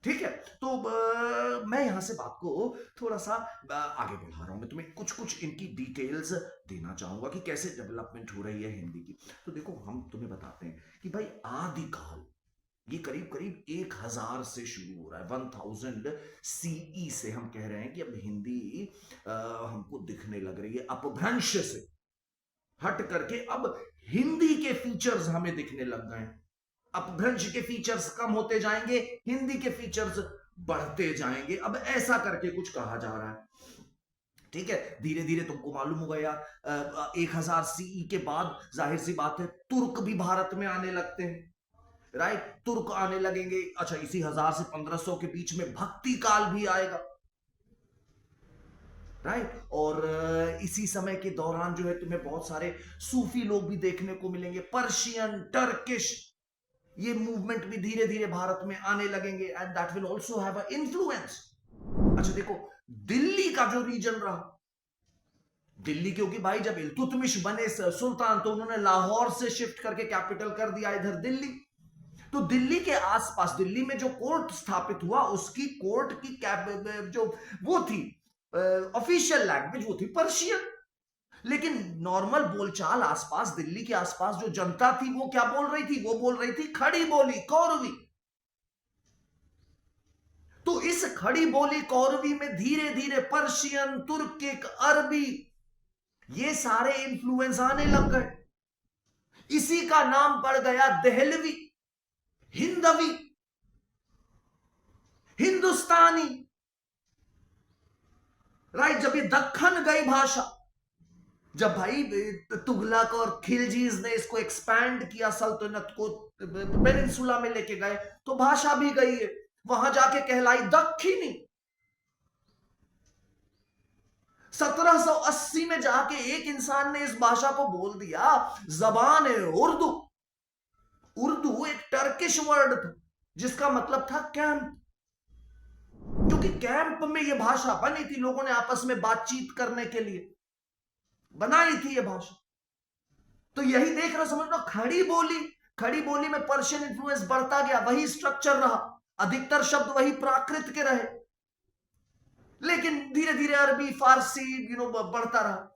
ठीक है। तो मैं यहां से बात को थोड़ा सा आगे बढ़ा रहा हूं, मैं तुम्हें कुछ कुछ इनकी डिटेल्स देना चाहूंगा कि कैसे डेवलपमेंट हो रही है हिंदी की। तो देखो, हम तुम्हें बताते हैं कि भाई आदिकाल ये करीब करीब 1000 से शुरू हो रहा है, 1000 सीई से हम कह रहे हैं कि अब हिंदी हमको दिखने लग रही है, अपभ्रंश से हट करके अब हिंदी के फीचर्स हमें दिखने लग गए हैं। अपभ्रंश के फीचर्स कम होते जाएंगे, हिंदी के फीचर्स बढ़ते जाएंगे, अब ऐसा करके कुछ कहा जा रहा है, ठीक है। धीरे धीरे तुमको मालूम होगा यार, 1000 सीई के बाद जाहिर सी बात है तुर्क भी भारत में आने लगते हैं, राइट, तुर्क आने लगेंगे। अच्छा, इसी 1000 से 1500 के बीच में भक्ति काल भी आएगा, राइट। और इसी समय के दौरान जो है तुम्हें बहुत सारे सूफी लोग भी देखने को मिलेंगे, पर्शियन, टर्किश, ये मूवमेंट भी धीरे धीरे भारत में आने लगेंगे, and that will also have a influence. अच्छा देखो, दिल्ली का जो रीजन रहा, दिल्ली, क्योंकि भाई जब इल्तुतमिश बने सुल्तान तो उन्होंने लाहौर से शिफ्ट करके कैपिटल कर दिया इधर दिल्ली। तो दिल्ली के आसपास, दिल्ली में जो कोर्ट स्थापित हुआ उसकी कोर्ट की जो वो थी ऑफिशियल लैंग्वेज वो थी पर्शियन। लेकिन नॉर्मल बोलचाल आसपास, दिल्ली के आसपास जो जनता थी वो क्या बोल रही थी? वो बोल रही थी खड़ी बोली कौरवी। तो इस खड़ी बोली कौरवी में धीरे धीरे पर्शियन, तुर्किक, अरबी, ये सारे इन्फ्लुएंस आने लग गए। इसी का नाम पड़ गया देहलवी, हिंदवी, हिंदुस्तानी। राइट, जब ये दक्खन गई भाषा, जब भाई तुगलक और खिलजीज ने इसको एक्सपैंड किया, सल्तनत को पेनिनसुला में लेके गए, तो भाषा भी गई है, वहां जाके कहलाई दक्षिणी। 1780 में जाके एक इंसान ने इस भाषा को बोल दिया जबान है उर्दू। उर्दू एक टर्किश वर्ड था जिसका मतलब था कैंप, क्योंकि कैंप में यह भाषा बनी थी, लोगों ने आपस में बातचीत करने के लिए बनाई थी यह भाषा। तो यही देख रहे, समझ लो, खड़ी बोली, खड़ी बोली में पर्शियन इन्फ्लुएंस बढ़ता गया, वही स्ट्रक्चर रहा, अधिकतर शब्द वही प्राकृत के रहे, लेकिन धीरे धीरे अरबी, फारसी बढ़ता रहा,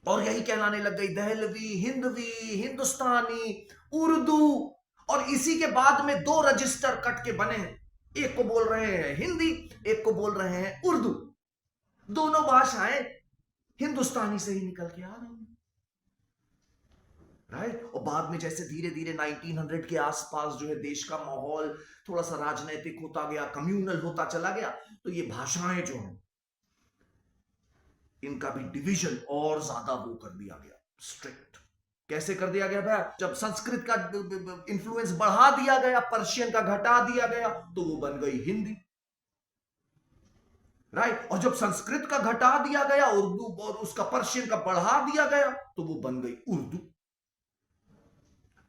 और यही कहलाने लग गई दहलवी, हिंदवी, हिंदुस्तानी, उर्दू। और इसी के बाद में दो रजिस्टर कट के बने हैं, एक को बोल रहे हैं हिंदी, एक को बोल रहे हैं उर्दू। दोनों भाषाएं हिंदुस्तानी से ही निकल के आ रही हैं, राइट। और बाद में जैसे धीरे धीरे 1900 के आसपास जो है देश का माहौल थोड़ा सा राजनीतिक होता गया, कम्युनल होता चला गया, तो ये भाषाएं जो हैं इनका भी डिवीजन और ज्यादा वो कर दिया गया, स्ट्रिक्ट। कैसे कर दिया गया भाई? जब संस्कृत का इंफ्लुएंस बढ़ा दिया गया, पर्शियन का घटा दिया गया, तो वो बन गई हिंदी, राइट। और जब संस्कृत का घटा दिया गया, उर्दू, और उसका पर्शियन का बढ़ा दिया गया, तो वो बन गई उर्दू।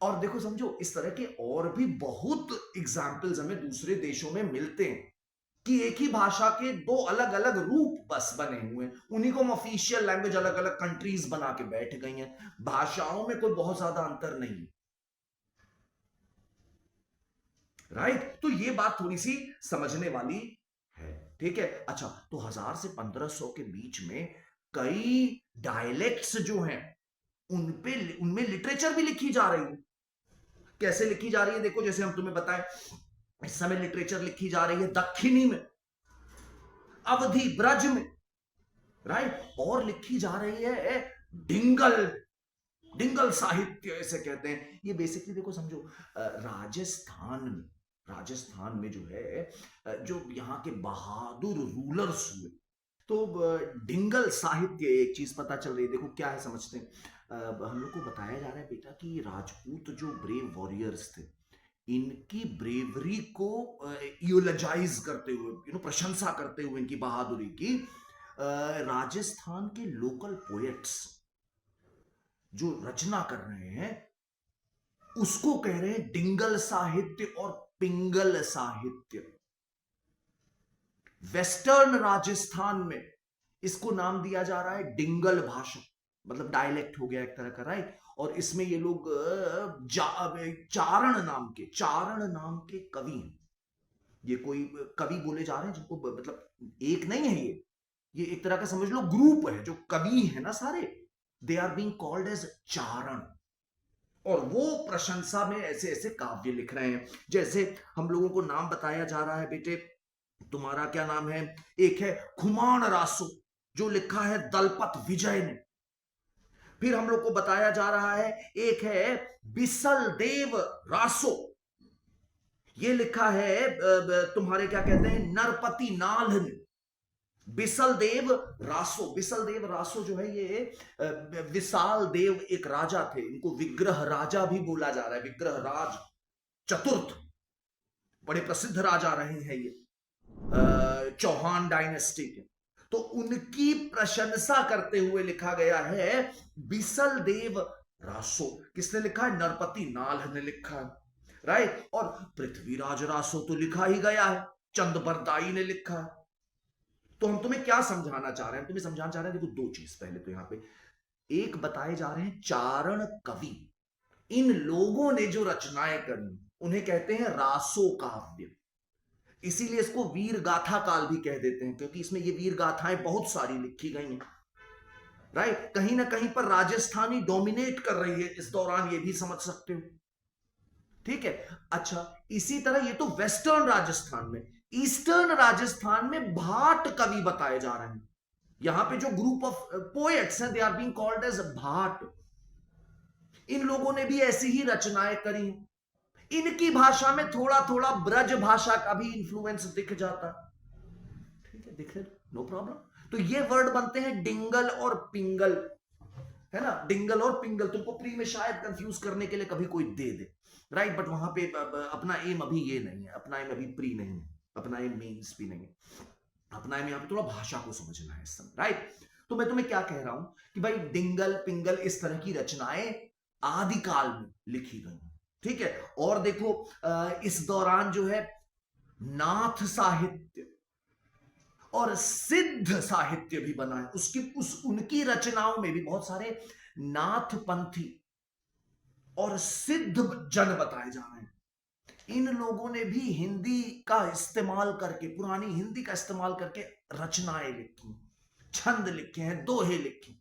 और देखो समझो, इस तरह के और भी बहुत एग्जाम्पल्स हमें दूसरे देशों में मिलते हैं कि एक ही भाषा के दो अलग अलग रूप बस बने हुए हैं, उन्हीं को ऑफिशियल लैंग्वेज अलग अलग कंट्रीज बना के बैठ गई हैं। भाषाओं में कोई बहुत ज्यादा अंतर नहीं, राइट। तो ये बात थोड़ी सी समझने वाली है, ठीक है। अच्छा, तो 1000 से 1500 के बीच में कई डायलेक्ट्स जो हैं उनमें लिटरेचर भी लिखी जा रही है। कैसे लिखी जा रही है? देखो, जैसे हम तुम्हें बताएं, इस समय लिटरेचर लिखी जा रही है दक्षिणी में, अवधि, ब्रज में, राइट। और लिखी जा रही है डिंगल, डिंगल साहित्य ऐसे कहते हैं। ये बेसिकली देखो समझो, राजस्थान में जो है, जो यहाँ के बहादुर रूलर्स हुए, तो डिंगल साहित्य, एक चीज पता चल रही है। देखो क्या है, समझते हैं। हम लोग को बताया जा रहा है बेटा कि राजपूत जो ब्रेव वॉरियर्स थे, इनकी ब्रेवरी को यूलोजाइज करते हुए, प्रशंसा करते हुए इनकी बहादुरी की, राजस्थान के लोकल पोएट्स जो रचना कर रहे हैं उसको कह रहे हैं डिंगल साहित्य और पिंगल साहित्य। वेस्टर्न राजस्थान में इसको नाम दिया जा रहा है डिंगल भाषा, मतलब डायलेक्ट हो गया एक तरह का, राइट। और इसमें ये लोग चारण नाम के कवि हैं। ये कोई कवि बोले जा रहे हैं जिनको, मतलब एक नहीं है, ये एक तरह का समझ लो ग्रुप है, जो कवि है ना सारे, they are being called as चारण। और वो प्रशंसा में ऐसे ऐसे काव्य लिख रहे हैं। जैसे हम लोगों को नाम बताया जा रहा है, बेटे तुम्हारा क्या नाम है? एक है खुमान रासो, जो लिखा है दलपत विजय ने। फिर हम लोग को बताया जा रहा है, एक है बिसल देव रासो, ये लिखा है तुम्हारे क्या कहते हैं, नरपति नाल ने। बिसल देव रासो जो है, ये विशाल देव एक राजा थे, इनको विग्रह राजा भी बोला जा रहा है, विग्रह राज चतुर्थ, बड़े प्रसिद्ध राजा रहे हैं ये चौहान डायनेस्टी के। तो उनकी प्रशंसा करते हुए लिखा गया है बिसल देव रासो। किसने लिखा है? नरपति नाल ने लिखा है, राइट। और पृथ्वीराज रासो तो लिखा ही गया है, चंद बरदाई ने लिखा है। तो हम तुम्हें क्या समझाना चाह रहे हैं? तुम्हें समझाना चाह रहे हैं, देखो दो चीज। पहले तो यहां पे एक बताए जा रहे हैं चारण कवि, इन लोगों ने जो रचनाएं करी उन्हें कहते हैं रासो काव्य। इसीलिए इसको वीर गाथा काल भी कह देते हैं, क्योंकि इसमें ये वीर गाथाएं बहुत सारी लिखी गई हैं, राइट। कहीं ना कहीं पर राजस्थानी डोमिनेट कर रही है इस दौरान, ये भी समझ सकते हो। ठीक है। अच्छा, इसी तरह ये तो वेस्टर्न राजस्थान में, ईस्टर्न राजस्थान में भाट कवि बताए जा रहे हैं। यहां पे जो ग्रुप ऑफ पोएट्स हैं, they are being called as भाट। इन लोगों ने भी ऐसी ही रचनाएं करी हैं। इनकी भाषा में थोड़ा थोड़ा ब्रज भाषा का भी इंफ्लुएंस दिख जाता है। ठीक है, दिख रहे, नो प्रॉब्लम। तो ये वर्ड बनते हैं डिंगल और पिंगल, है ना। डिंगल और पिंगल तुमको प्री में शायद कंफ्यूज करने के लिए कभी कोई दे दे, राइट। बट वहां पे अपना एम अभी ये नहीं है, अपना एम अभी प्री नहीं है, अपना एम मेंस भी नहीं है। अपना एम यहाँ पे थोड़ा भाषा को समझना है इस समय, राइट। तो मैं तुम्हें क्या कह रहा हूं कि भाई डिंगल पिंगल इस तरह की रचनाएं आदिकाल में लिखी गई। ठीक है। और देखो इस दौरान जो है नाथ साहित्य और सिद्ध साहित्य भी बना है। उनकी रचनाओं में भी बहुत सारे नाथपंथी और सिद्ध जन बताए जा रहे हैं। इन लोगों ने भी हिंदी का इस्तेमाल करके, पुरानी हिंदी का इस्तेमाल करके रचनाएं लिखी, छंद लिखे हैं, दोहे लिखे,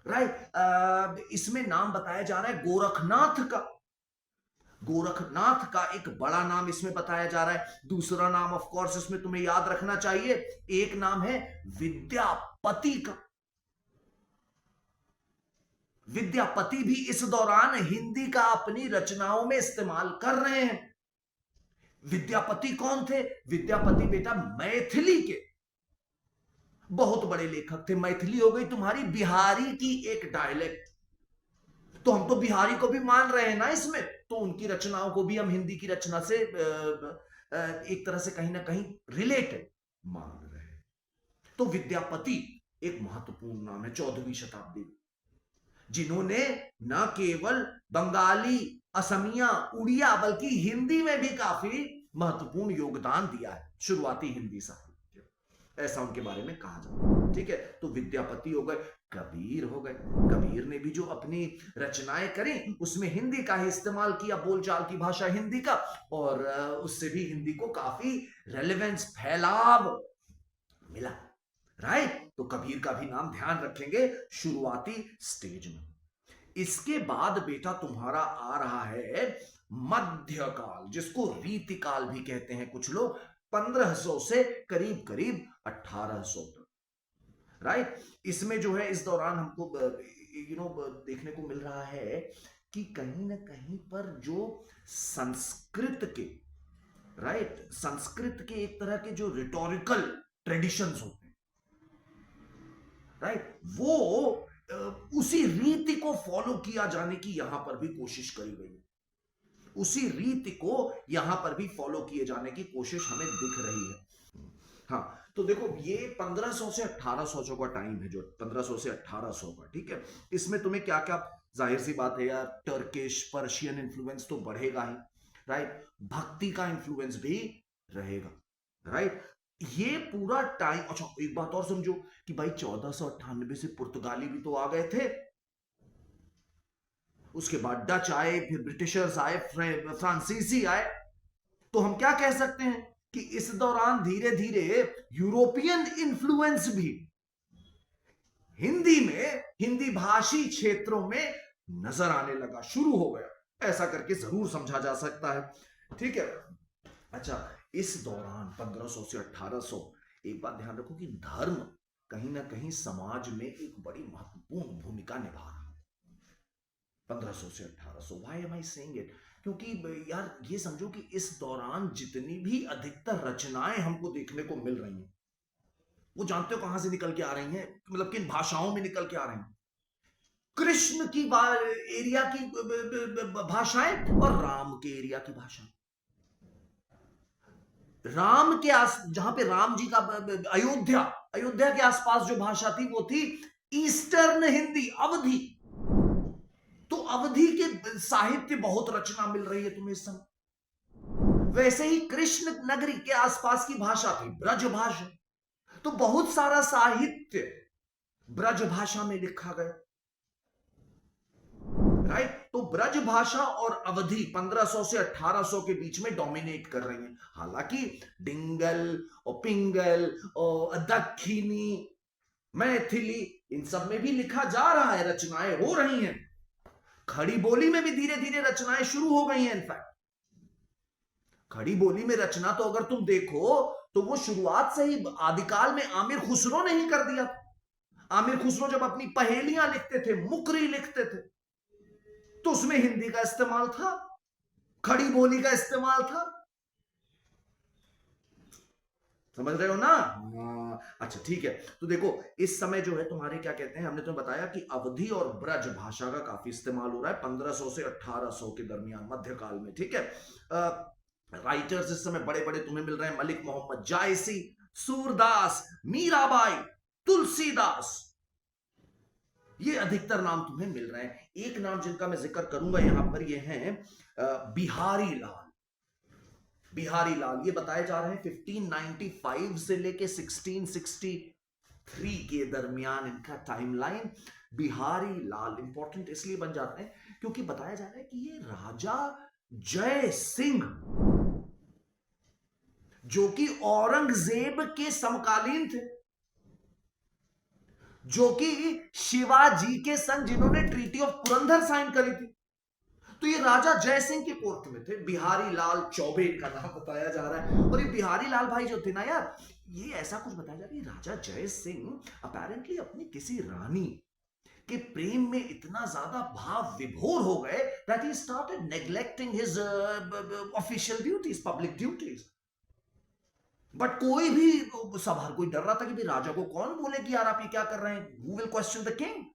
राइट। इसमें नाम बताया जा रहा है गोरखनाथ का। गोरखनाथ का एक बड़ा नाम इसमें बताया जा रहा है। दूसरा नाम ऑफ कोर्स इसमें तुम्हें याद रखना चाहिए, एक नाम है विद्यापति का। विद्यापति भी इस दौरान हिंदी का अपनी रचनाओं में इस्तेमाल कर रहे हैं। विद्यापति कौन थे? विद्यापति बेटा मैथिली के बहुत बड़े लेखक थे। मैथिली हो गई तुम्हारी बिहारी की एक डायलेक्ट, तो हम तो बिहारी को भी मान रहे हैं ना इसमें, तो उनकी रचनाओं को भी हम हिंदी की रचना से एक तरह से कहीं ना कहीं रिलेटेड मान रहे हैं। तो विद्यापति एक महत्वपूर्ण नाम है 14वीं शताब्दी, जिन्होंने न केवल बंगाली, असमिया, उड़िया बल्कि हिंदी में भी काफी महत्वपूर्ण योगदान दिया है, शुरुआती हिंदी साहित्य, ऐसा उनके बारे में कहा जाता है। ठीक है। तो विद्यापति हो गए, कबीर हो गए। कबीर ने भी जो अपनी रचनाएं करी उसमें हिंदी का ही इस्तेमाल किया, बोलचाल की भाषा हिंदी का, और उससे भी हिंदी को काफी रेलेवेंस, फैलाव मिला, राइट। तो कबीर का भी नाम ध्यान रखेंगे शुरुआती स्टेज में। इसके बाद बेटा तुम्हारा आ रहा है मध्यकाल, जिसको रीतिकाल भी कहते हैं कुछ लोग, 1500 से करीब करीब 1800 तक, राइट। इसमें जो है इस दौरान हमको देखने को मिल रहा है कि कहीं ना कहीं पर जो संस्कृत के, राइट, संस्कृत के एक तरह के जो रिटोरिकल ट्रेडिशंस होते हैं, राइट, वो उसी रीति को फॉलो किया जाने की यहां पर भी कोशिश करी गई है। उसी रीति को यहां पर भी फॉलो किए जाने की कोशिश हमें दिख रही है। हाँ, तो देखो ये 1500 से 1800 का टाइम है, जो 1500 से 1800 का, ठीक है। इसमें तुम्हें क्या क्या, जाहिर सी बात है यार, टर्किश पर्शियन इन्फ्लुएंस तो बढ़ेगा ही, राइट। भक्ति का इन्फ्लुएंस भी रहेगा, राइट। ये पूरा टाइम, अच्छा एक बात और समझो कि भाई 1498 से पुर्तगाली भी तो आ गए थे, उसके बाद डच आए, फिर ब्रिटिशर्स आए, फ्रांसीसी आए। तो हम क्या कह सकते हैं कि इस दौरान धीरे धीरे यूरोपियन इन्फ्लुएंस भी हिंदी में, हिंदी भाषी क्षेत्रों में नजर आने लगा, शुरू हो गया, ऐसा करके जरूर समझा जा सकता है। ठीक है। अच्छा, इस दौरान 1500 से 1800, एक बात ध्यान रखो कि धर्म कहीं ना कहीं समाज में एक बड़ी महत्वपूर्ण भूमिका निभा रहा है 1500 से 1800। Why am I saying it? क्योंकि यार ये समझो कि इस दौरान जितनी भी अधिकतर रचनाएं हमको देखने को मिल रही हैं, वो जानते हो कहां से निकल के आ रही हैं, मतलब किन भाषाओं में निकल के आ रही हैं? कृष्ण की एरिया की भाषाएं और राम के एरिया की भाषा। राम के जहां पे राम जी का, अयोध्या के आसपास जो भाषा थी वो थी ईस्टर्न हिंदी, अवधी। तो अवधि के साहित्य बहुत रचना मिल रही है तुम्हें इस समय। वैसे ही कृष्ण नगरी के आसपास की भाषा थी ब्रज भाषा, तो बहुत सारा साहित्य ब्रज भाषा में लिखा गया, राइट। तो ब्रज भाषा और अवधि 1500 से 1800 के बीच में डोमिनेट कर रही हैं। हालांकि डिंगल और पिंगल और दक्षिणी, मैथिली, इन सब में भी लिखा जा रहा है, रचनाएं हो रही हैं। खड़ी बोली में भी धीरे धीरे रचनाएं शुरू हो गई हैं। इनफैक्ट खड़ी बोली में रचना तो अगर तुम देखो तो वो शुरुआत से ही आदिकाल में आमिर खुसरो ने ही कर दिया। आमिर खुसरो जब अपनी पहेलियां लिखते थे, मुकरी लिखते थे, तो उसमें हिंदी का इस्तेमाल था, खड़ी बोली का इस्तेमाल था। समझ रहे हो ना? अच्छा ठीक है। तो देखो इस समय जो है तुम्हारे क्या कहते हैं, हमने तुम्हें बताया कि अवधी और ब्रज भाषा का काफी इस्तेमाल हो रहा है 1500 से 1800 के दरमियान, मध्यकाल में। ठीक है। राइटर्स इस समय बड़े बड़े तुम्हें मिल रहे हैं, मलिक मोहम्मद जायसी, सूरदास, मीराबाई, तुलसीदास, ये अधिकतर नाम तुम्हें मिल रहे हैं। एक नाम जिनका मैं जिक्र करूंगा यहां पर, ये हैं बिहारी लाल। बिहारी लाल ये बताए जा रहे हैं 1595 से लेके 1663 के दरमियान इनका टाइमलाइन। बिहारी लाल इंपॉर्टेंट इसलिए बन जाते हैं क्योंकि बताया जा रहा है कि ये राजा जय सिंह, जो कि औरंगजेब के समकालीन थे, जो कि शिवाजी के संग जिन्होंने ट्रीटी ऑफ पुरंदर साइन करी थी, तो ये राजा जयसिंह के कोर्ट में थे। बिहारी लाल चौबे का नाम बताया जा रहा है। और ये बिहारी लाल भाई जो थे ना यार, ये ऐसा कुछ बताया जा रहा है, राजा जय सिंह अपेरेंटली अपनी किसी रानी के प्रेम में इतना ज्यादा भाव विभोर हो गए that he started neglecting his official duties, public duties. But कोई भी सभा, कोई डर रहा था कि भी राजा को कौन बोले कि यार आप ये क्या कर रहे हैं, who will question the king.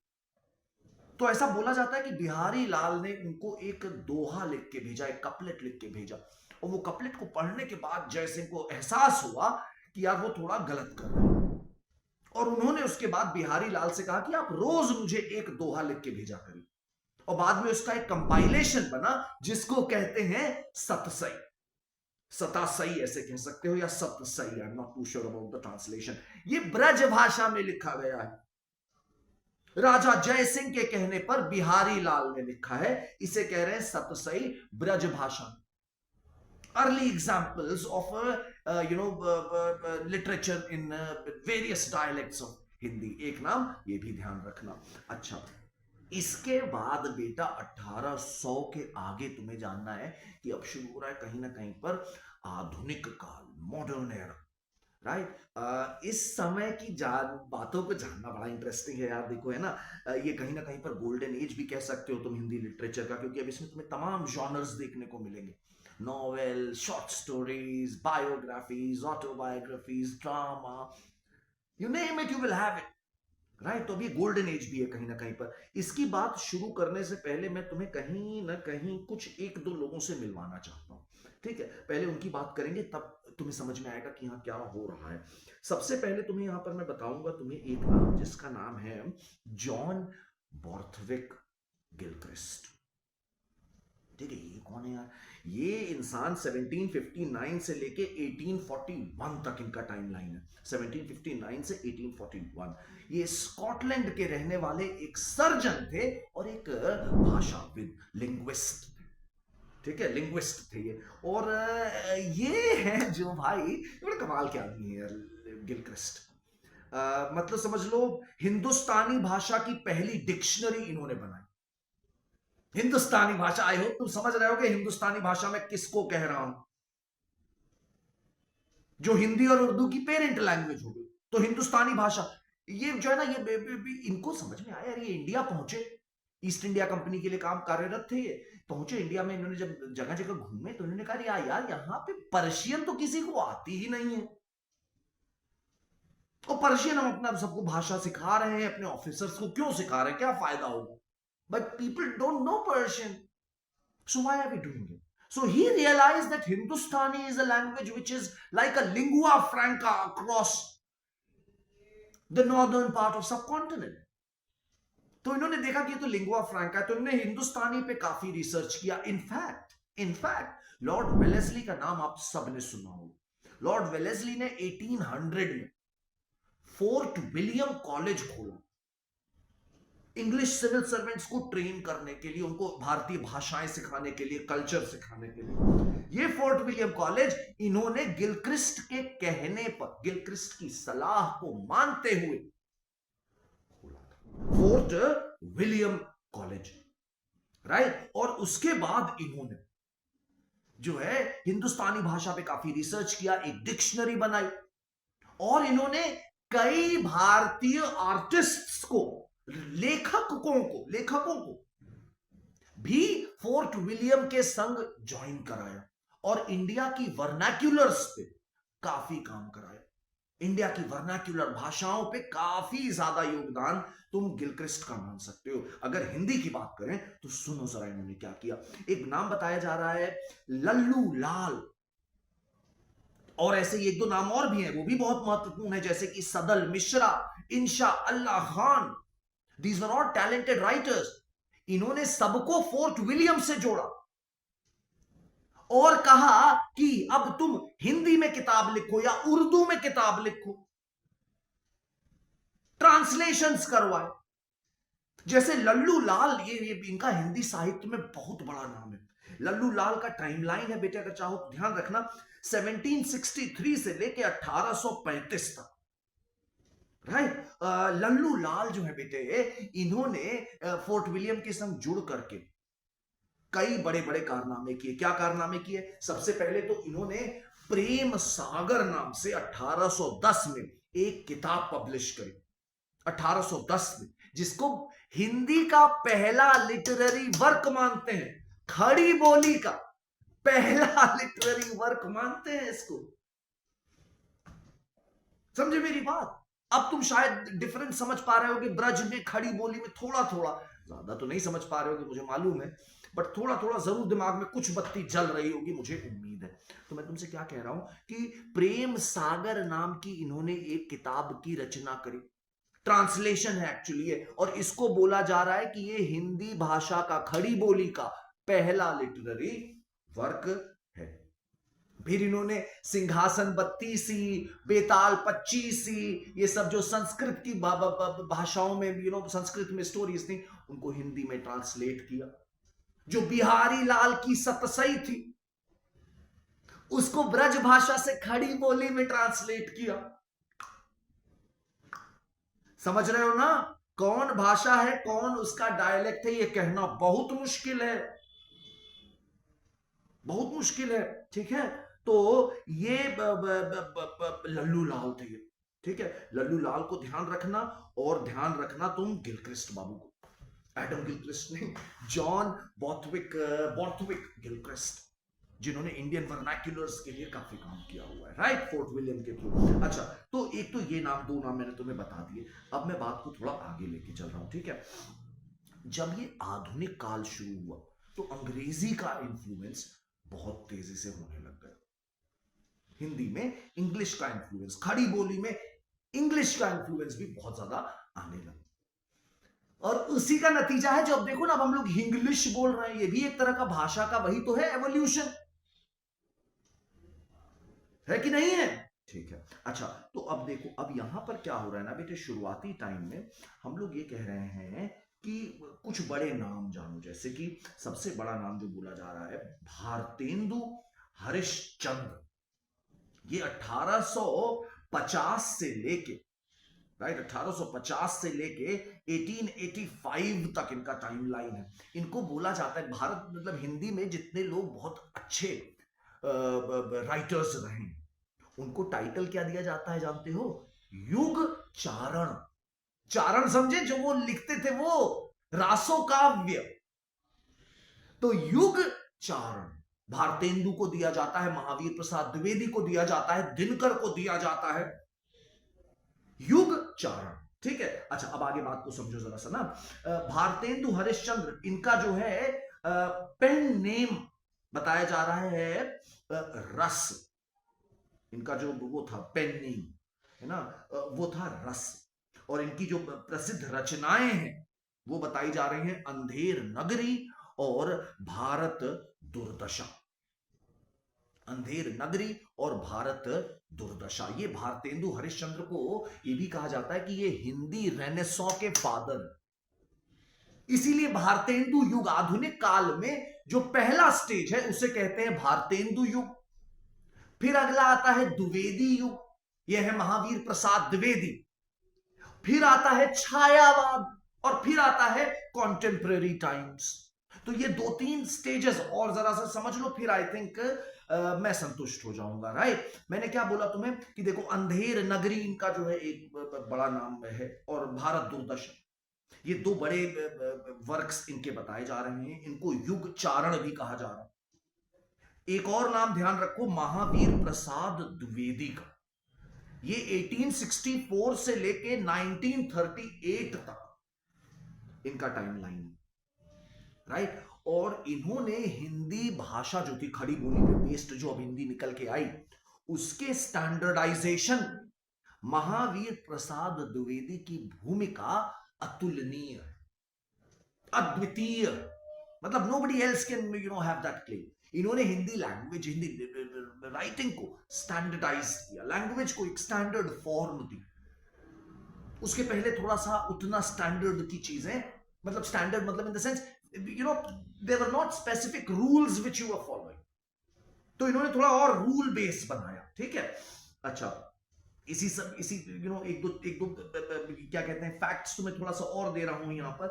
तो ऐसा बोला जाता है कि बिहारी लाल ने उनको एक दोहा लिख के भेजा, एक कपलेट लिख के भेजा, और वो कपलेट को पढ़ने के बाद जयसिंह को एहसास हुआ कि यार वो थोड़ा गलत कर रहे हैं, और उन्होंने उसके बाद बिहारी लाल से कहा कि आप रोज मुझे एक दोहा लिख के भेजा करिए। और बाद में उसका एक कंपाइलेशन बना जिसको कहते हैं सतसई, सतासई ऐसे कह सकते हो, या Satsai, I am not too sure about the translation. ये ब्रज भाषा में लिखा गया है। राजा जय सिंह के कहने पर बिहारी लाल ने लिखा है, इसे कह रहे हैं सतसई ब्रज भाषा। Early examples of literature in various dialects of Hindi. एक नाम ये भी ध्यान रखना। अच्छा, इसके बाद बेटा 1800 के आगे तुम्हें जानना है कि अब शुरू हो रहा है कहीं ना कहीं पर आधुनिक काल, मॉडर्न एरा, राइट। इस समय की बातों को जानना बड़ा इंटरेस्टिंग है यार। देखो है ना, ये कहीं ना कहीं पर गोल्डन एज भी कह सकते हो तुम हिंदी लिटरेचर का, क्योंकि अब इसमें तुम्हें तमाम जॉनर्स देखने को मिलेंगे। Novel, short stories, biographies, autobiographies, drama, you name it you will have it, right. तो अभी गोल्डन एज भी है कहीं ना कहीं पर। इसकी बात शुरू करने से पहले मैं तुम्हें कहीं ना कहीं कुछ एक दो लोगों से मिलवाना चाहता हूं। ठीक है, पहले उनकी बात करेंगे तब तुम्हें समझ में आएगा कि यहाँ क्या हो रहा है। सबसे पहले तुम्हें यहाँ पर मैं बताऊंगा तुम्हें एक नाम, जिसका नाम है जॉन बॉर्थविक गिलक्रिस्ट। ठीक है, ये कौन है यार? ये इंसान 1759 से लेके 1841 तक इनका टाइमलाइन है। 1759 से 1841। ये स्कॉटलैंड के रहने वाले एक सर्जन थे और एक भाषाविद, लिंग्विस्ट। ठीक है, लिंग्विस्ट थे ये। और ये है जो भाई बड़े कमाल के आदमी है यार, गिलक्रिस्ट। मतलब समझ लो हिंदुस्तानी भाषा की पहली डिक्शनरी इन्होंने बनाई। हिंदुस्तानी भाषा, आई होप तुम समझ रहे हो कि हिंदुस्तानी भाषा में किसको कह रहा हूं, जो हिंदी और उर्दू की पेरेंट लैंग्वेज हो गई। तो हिंदुस्तानी भाषा ये जो है ना, ये इनको समझ में आया यार। ये इंडिया पहुंचे, ईस्ट इंडिया कंपनी के लिए काम कार्यरत थे, ये पहुंचे इंडिया में। इन्होंने जब जगह जगह घूमे तो इन्होंने कहा यार यहाँ पे पर्शियन तो किसी को आती ही नहीं है, और पर्शियन हम अपना सबको भाषा सिखा रहे हैं, अपने ऑफिसर्स को क्यों सिखा रहे हैं, क्या फायदा होगा? But people don't know Persian. So why are we doing it? So he realized that Hindustani is a language which is like a lingua franca across the northern part of subcontinent. तो इन्होंने देखा कि ये तो lingua फ्रैंका है, तो इन्होंने हिंदुस्तानी पे काफी रिसर्च किया। इनफैक्ट लॉर्ड वेलेस्ली का नाम आप सबने सुना होगा। लॉर्ड वेलेस्ली ने 1800 में फोर्ट विलियम कॉलेज खोला, इंग्लिश सिविल सर्वेंट्स को ट्रेन करने के लिए, उनको भारतीय भाषाएं सिखाने के लिए, कल्चर सिखाने के लिए। ये फोर्ट विलियम कॉलेज इन्होंने गिलक्रिस्ट के कहने पर, गिलक्रिस्ट की सलाह को मानते हुए खोला था। Fort William college, right. और उसके बाद इन्होंने जो है हिंदुस्तानी भाषा पे काफी रिसर्च किया, एक डिक्शनरी बनाई, और इन्होंने कई भारतीय आर्टिस्ट्स को, लेखकों को भी फोर्ट विलियम के संग ज्वाइन कराया और इंडिया की वर्नाक्यूलर्स पे काफी काम कराया। इंडिया की वर्नाक्यूलर भाषाओं पे काफी ज्यादा योगदान तुम गिलक्रिस्ट का मान सकते हो। अगर हिंदी की बात करें तो सुनो जरा इन्होंने क्या किया। एक नाम बताया जा रहा है लल्लू लाल, और ऐसे एक दो नाम और भी हैं, वो भी बहुत महत्वपूर्ण है, जैसे कि Sadal Mishra, Insha Allah Khan. These were all talented writers. इन्होंने सबको फोर्ट विलियम से जोड़ा और कहा कि अब तुम हिंदी में किताब लिखो या उर्दू में किताब लिखो, ट्रांसलेशंस करवाए। जैसे लल्लू लाल, ये इनका हिंदी साहित्य में बहुत बड़ा नाम है। लल्लू लाल का टाइमलाइन है बेटे, अगर चाहो तो ध्यान रखना, 1763 से लेके 1835 तक, राइट। लल्लू लाल जो है बेटे, इन्होंने फोर्ट विलियम के संग जुड़ करके कई बड़े बड़े कारनामे किए। क्या कारनामे किए? सबसे पहले तो इन्होंने प्रेम सागर नाम से 1810 में एक किताब पब्लिश करी, 1810 में, जिसको हिंदी का पहला लिटरेरी वर्क मानते हैं, खड़ी बोली का पहला लिटरेरी वर्क मानते हैं इसको। समझे मेरी बात? अब तुम शायद डिफरेंस समझ पा रहे हो कि ब्रज में, खड़ी बोली में थोड़ा थोड़ा, ज्यादा तो नहीं समझ पा रहे हो कि मुझे मालूम है, बट थोड़ा थोड़ा जरूर दिमाग में कुछ बत्ती जल रही होगी, मुझे उम्मीद है। तो मैं तुमसे क्या कह रहा हूं कि प्रेम सागर नाम की इन्होंने एक किताब की रचना करी, ट्रांसलेशन है एक्चुअली है, और इसको बोला जा रहा है कि ये हिंदी भाषा का, खड़ी बोली का पहला लिटरेरी वर्क है। फिर इन्होंने सिंहासन 32, बेताल 25, ये सब जो संस्कृत की भाषाओं में, संस्कृत में स्टोरीज थी, उनको हिंदी में ट्रांसलेट किया। जो बिहारी लाल की सतसई थी, उसको ब्रज भाषा से खड़ी बोली में ट्रांसलेट किया। समझ रहे हो ना? कौन भाषा है, कौन उसका डायलेक्ट है, ये कहना बहुत मुश्किल है, बहुत मुश्किल है, ठीक है। तो ये लल्लू लाल थे, ठीक है। लल्लू लाल को ध्यान रखना, और ध्यान रखना तुम गिलक्रिस्ट बाबू को, एडम गिलक्रिस्ट नहीं, जॉन बॉर्थविक गिलक्रिस्ट, जिन्होंने इंडियन वर्नाक्यूलर्स के लिए काफी काम किया हुआ है, राइट, फोर्ट विलियम के थ्रू। अच्छा, तो एक तो ये नाम, दो नाम मैंने तुम्हें बता दिए। अब मैं बात को थोड़ा आगे लेके चल रहा हूं, ठीक है। जब ये आधुनिक काल शुरू हुआ तो अंग्रेजी का इन्फ्लुएंस बहुत तेजी से होने लग गया। हिंदी में इंग्लिश का इन्फ्लुएंस, खड़ी बोली में इंग्लिश का इन्फ्लुएंस भी बहुत ज्यादा आने लगा, और उसी का नतीजा है जो अब देखो ना, अब हम लोग इंग्लिश बोल रहे हैं, ये भी एक तरह का भाषा का वही तो है, एवोल्यूशन है कि नहीं है? ठीक है। अच्छा, तो अब देखो, अब यहां पर क्या हो रहा है ना बेटे, शुरुआती टाइम में हम लोग ये कह रहे हैं कि कुछ बड़े नाम जानो, जैसे कि सबसे बड़ा नाम जो बोला जा रहा है, भारतेंदु हरिश्चंद्र। ये 1850 से लेके, राइट, 1850 से लेके 1885 तक इनका टाइमलाइन है। इनको बोला जाता है, भारत मतलब हिंदी में जितने लोग बहुत अच्छे राइटर्स रहे, उनको टाइटल क्या दिया जाता है जानते हो? युग चारण। चारण समझे? जो वो लिखते थे वो रासो काव्य, तो युग चारण भारतेंदु को दिया जाता है, महावीर प्रसाद द्विवेदी को दिया जाता है, दिनकर को दिया जाता है, युग चारण, ठीक है। अच्छा, अब आगे बात को समझो जरा सा ना। भारतेंदु हरिश्चंद्र, इनका जो है पेन नेम बताया जा रहा है रस। इनका जो वो था पेन नेम, है ना, वो था रस। और इनकी जो प्रसिद्ध रचनाएं हैं वो बताई जा रही हैं अंधेर नगरी और भारत दुर्दशा। अंधेर नगरी और भारत दुर्दशा। ये भारतेंदु हरिश्चंद्र को ये भी कहा जाता है कि ये हिंदी रेनेसॉ के फादर, इसीलिए भारतेंदु युग, आधुनिक काल में जो पहला स्टेज है उसे कहते हैं भारतेंदु युग। फिर अगला आता है द्विवेदी युग, यह है महावीर प्रसाद द्विवेदी। फिर आता है छायावाद, और फिर आता है कॉन्टेम्पररी टाइम्स। तो ये 2-3 स्टेजेस और जरा सा समझ लो, फिर आई थिंक मैं संतुष्ट हो जाऊंगा, राइट। मैंने क्या बोला तुम्हें कि देखो, अंधेर नगरी इनका जो है एक बड़ा नाम है, और भारत दूरदर्शन, ये दो बड़े वर्क्स इनके बताए जा रहे हैं। इनको युग चारण भी कहा जा रहा है। एक और नाम ध्यान रखो, महावीर प्रसाद द्विवेदी का। ये 1864 से लेके 1938 तक इनका टाइमलाइन, राइट। और इन्होंने हिंदी भाषा जो थी खड़ी बोली पे बेस्ड, जो अब हिंदी निकल के आई, उसके स्टैंडर्डाइजेशन महावीर प्रसाद द्विवेदी की भूमिका अतुलनीय है, अद्वितीय। मतलब nobody else can have that claim. इन्होंने हिंदी लैंग्वेज, हिंदी राइटिंग को स्टैंडर्डाइज किया, लैंग्वेज को एक स्टैंडर्ड फॉर्म दी। उसके पहले थोड़ा सा उतना स्टैंडर्ड की चीजें, मतलब स्टैंडर्ड मतलब in the sense there were not specific rules which you are following. तो इन्होंने थोड़ा और रूल बेस बनाया, ठीक है। अच्छा, इसी एक दो क्या कहते हैं फैक्ट्स तुम्हें थोड़ा सा और दे रहा हूं यहां पर।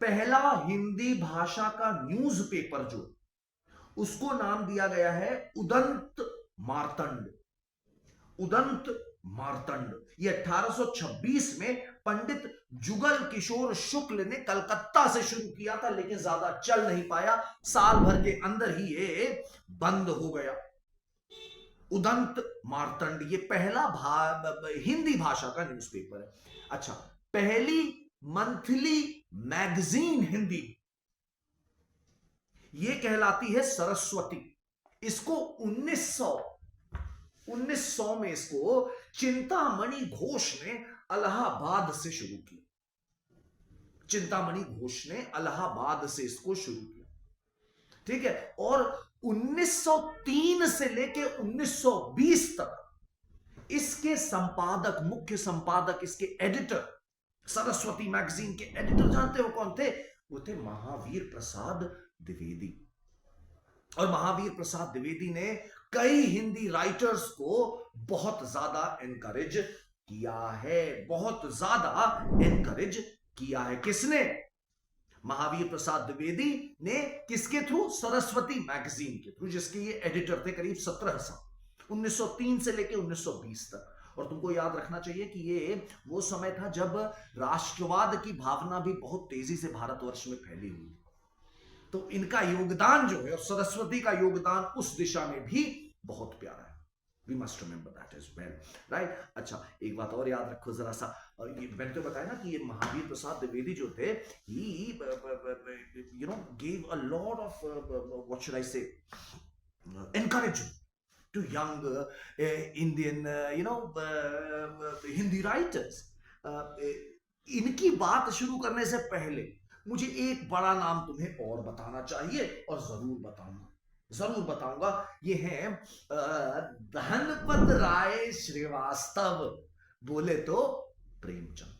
पहला हिंदी भाषा का न्यूज़पेपर जो, उसको नाम दिया गया है उदंत मार्तंड। उदंत मार्तंड, ये 1826 में पंडित जुगल किशोर शुक्ल ने कलकत्ता से शुरू किया था, लेकिन ज्यादा चल नहीं पाया, साल भर के अंदर ही ये बंद हो गया। उदंत मार्तंड ये पहला हिंदी भाषा का न्यूज़पेपर है। अच्छा, पहली मंथली मैगजीन हिंदी, ये कहलाती है सरस्वती। इसको 1900 में इसको चिंतामणि घोष ने इलाहाबाद से शुरू किया। चिंतामणि घोष ने इलाहाबाद से इसको शुरू किया, ठीक है। और 1903 से लेके 1920 तक इसके संपादक, मुख्य संपादक, इसके एडिटर, सरस्वती मैगजीन के एडिटर जानते हो कौन थे? वो थे महावीर प्रसाद द्विवेदी। और महावीर प्रसाद द्विवेदी ने कई हिंदी राइटर्स को बहुत ज्यादा एनकरेज किया है, बहुत ज्यादा एनकरेज किया है। किसने? महावीर प्रसाद द्विवेदी ने। किसके थ्रू? सरस्वती मैगजीन के थ्रू, जिसके ये एडिटर थे करीब 17 साल, 1903 से लेके 1920 तक। और तुमको याद रखना चाहिए कि ये वो समय था जब राष्ट्रवाद की भावना भी बहुत तेजी से भारतवर्ष में फैली हुई। तो इनका योगदान जो है, और सरस्वती का योगदान उस दिशा में भी बहुत प्यारा है। We must remember that as well, right? अच्छा, एक बात और याद रखो जरा सा, ये मैंने तो बताया ना कि ये महावीर प्रसाद द्विवेदी जो थे, he gave a lot of what should I say, encouragement to young Indian Hindi writers. इनकी बात शुरू करने से पहले मुझे एक बड़ा नाम तुम्हें और बताना चाहिए, और जरूर बताऊंगा। ये है धनपत राय श्रीवास्तव, बोले तो प्रेमचंद।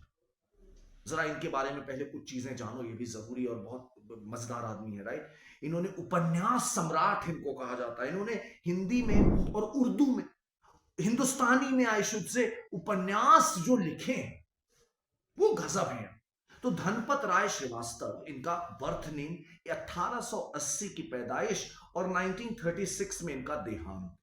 जरा इनके बारे में पहले कुछ चीजें जानो, ये भी जरूरी और बहुत मजेदार आदमी है, राइट। इन्होंने उपन्यास सम्राट इनको कहा जाता है। इन्होंने हिंदी में और उर्दू में, हिंदुस्तानी में आई शुद्ध से, उपन्यास जो लिखे हैं वो गजब हैं। तो धनपत राय श्रीवास्तव, इनका बर्थ नेम, 1880 की पैदाइश और 1936 में इनका देहांत,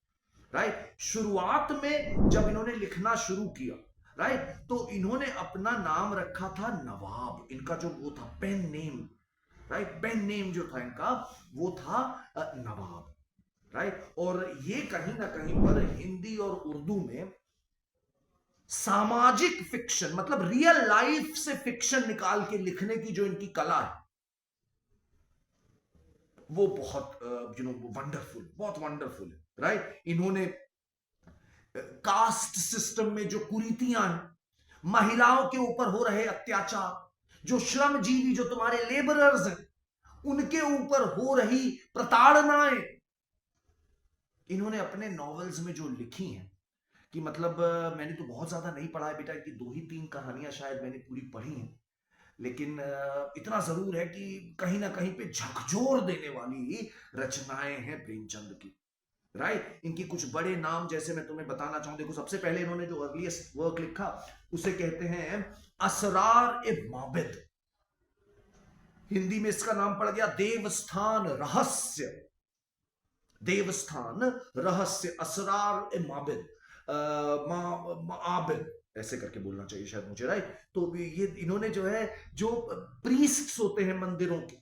राइट। शुरुआत में जब इन्होंने लिखना शुरू किया, राइट, तो इन्होंने अपना नाम रखा था नवाब। इनका जो वो था pen name, right, pen name जो था इनका वो था नवाब, राइट। और ये कहीं ना कहीं पर हिंदी और उर्दू में सामाजिक फिक्शन, मतलब रियल लाइफ से फिक्शन निकाल के लिखने की जो इनकी कला है, वो बहुत वंडरफुल, बहुत वंडरफुल है, राइट। इन्होंने कास्ट सिस्टम में जो कुरीतियां हैं, महिलाओं के ऊपर हो रहे अत्याचार, जो श्रमजीवी, जो तुम्हारे लेबरर्स हैं, उनके ऊपर हो रही प्रताड़नाएं, इन्होंने अपने नॉवेल्स में जो लिखी हैं, कि मतलब मैंने तो बहुत ज्यादा नहीं पढ़ा है बेटा, कि 2 ही 3 कहानियां शायद मैंने पूरी पढ़ी हैं, लेकिन इतना जरूर है कि कहीं ना कहीं पे झकझोर देने वाली रचनाएं हैं प्रेमचंद की, राइट। इनकी कुछ बड़े नाम जैसे मैं तुम्हें बताना चाहूं। देखो, सबसे पहले इन्होंने जो अर्लीस्ट वर्क लिखा उसे कहते हैं असरार ए माबिद। हिंदी में इसका नाम पड़ गया देवस्थान रहस्य। देवस्थान रहस्य, असरार ए माबिद, माबिद, ऐसे करके बोलना चाहिए शायद मुझे, राइट। तो ये इन्होंने जो है, जो प्रीस्ट्स होते हैं मंदिरों के,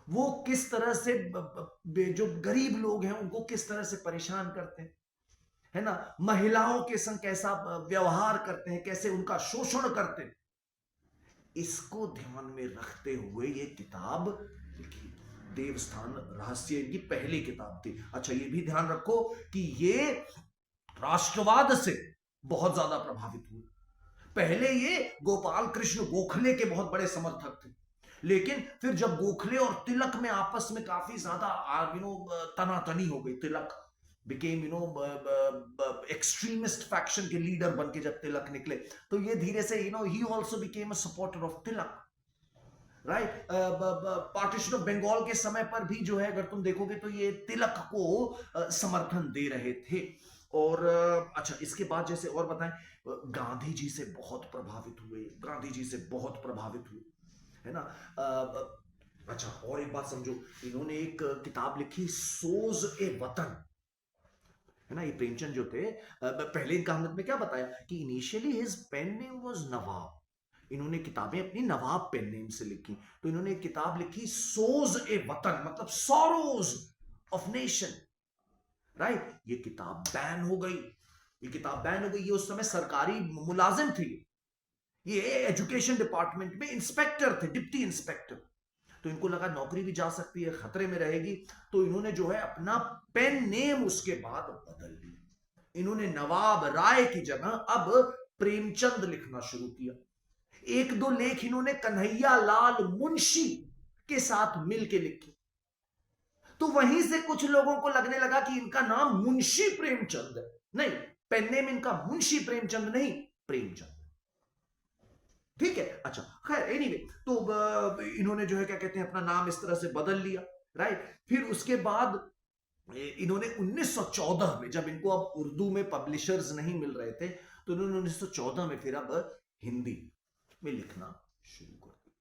वो किस तरह से जो गरीब लोग हैं उनको किस तरह से परेशान करते हैं, है ना, महिलाओं के संग कैसा व्यवहार करते हैं, कैसे उनका शोषण करते हैं, इसको ध्यान में रखते हुए ये किताब लिखी। देवस्थान रहस्य इनकी पहली किताब थी। अच्छा, ये भी ध्यान रखो कि ये राष्ट्रवाद से बहुत ज्यादा प्रभावित हुए। पहले ये गोपाल कृष्ण गोखले के बहुत बड़े समर्थक थे, लेकिन फिर जब गोखले और तिलक में आपस में काफी ज्यादा तनातनी हो गई, तिलक बिकेम एक्सट्रीमिस्ट फैक्शन के लीडर बन के जब तिलक निकले, तो ये धीरे से ही also became a supporter of Tilak, right. Partition of Bengal के समय पर भी जो है, अगर तुम देखोगे तो ये तिलक को समर्थन दे रहे थे। और अच्छा, इसके बाद जैसे और बताएं, गांधी जी से बहुत प्रभावित हुए, गांधी जी से बहुत प्रभावित हुए, है ना। अच्छा, और एक बात समझो, इन्होंने एक किताब लिखी सोज ए वतन, है ना। ये प्रेमचंद जो थे, पहले इनका हमने में क्या बताया कि initially his pen name was Nawab. इन्होंने किताबें अपनी नवाब पेन नेम से लिखी। तो इन्होंने एक किताब लिखी सोज ए वतन, मतलब सॉरोज ऑफ नेशन, राइट। ये किताब बैन हो गई, ये किताब बैन हो गई। ये उस समय सरकारी मुलाजिम थे, ये एजुकेशन डिपार्टमेंट में इंस्पेक्टर थे, डिप्टी इंस्पेक्टर। तो इनको लगा नौकरी भी जा सकती है, खतरे में रहेगी, तो इन्होंने जो है अपना पेन नेम उसके बाद बदल लिया। इन्होंने नवाब राय की जगह अब प्रेमचंद लिखना शुरू किया। एक दो लेख इन्होंने कन्हैया लाल मुंशी के साथ मिलके लिखे। तो वहीं से कुछ लोगों को लगने लगा कि इनका नाम मुंशी प्रेमचंद है। नहीं, पेन नेम इनका मुंशी प्रेमचंद नहीं, प्रेमचंद, ठीक है। अच्छा, खैर एनीवे, तो इन्होंने जो है क्या कहते हैं, अपना नाम इस तरह से बदल लिया, राइट। फिर उसके बाद इन्होंने 1914 में, जब इनको अब उर्दू में पब्लिशर्स नहीं मिल रहे थे, तो इन्होंने 1914 में फिर अब हिंदी में लिखना शुरू कर दिया।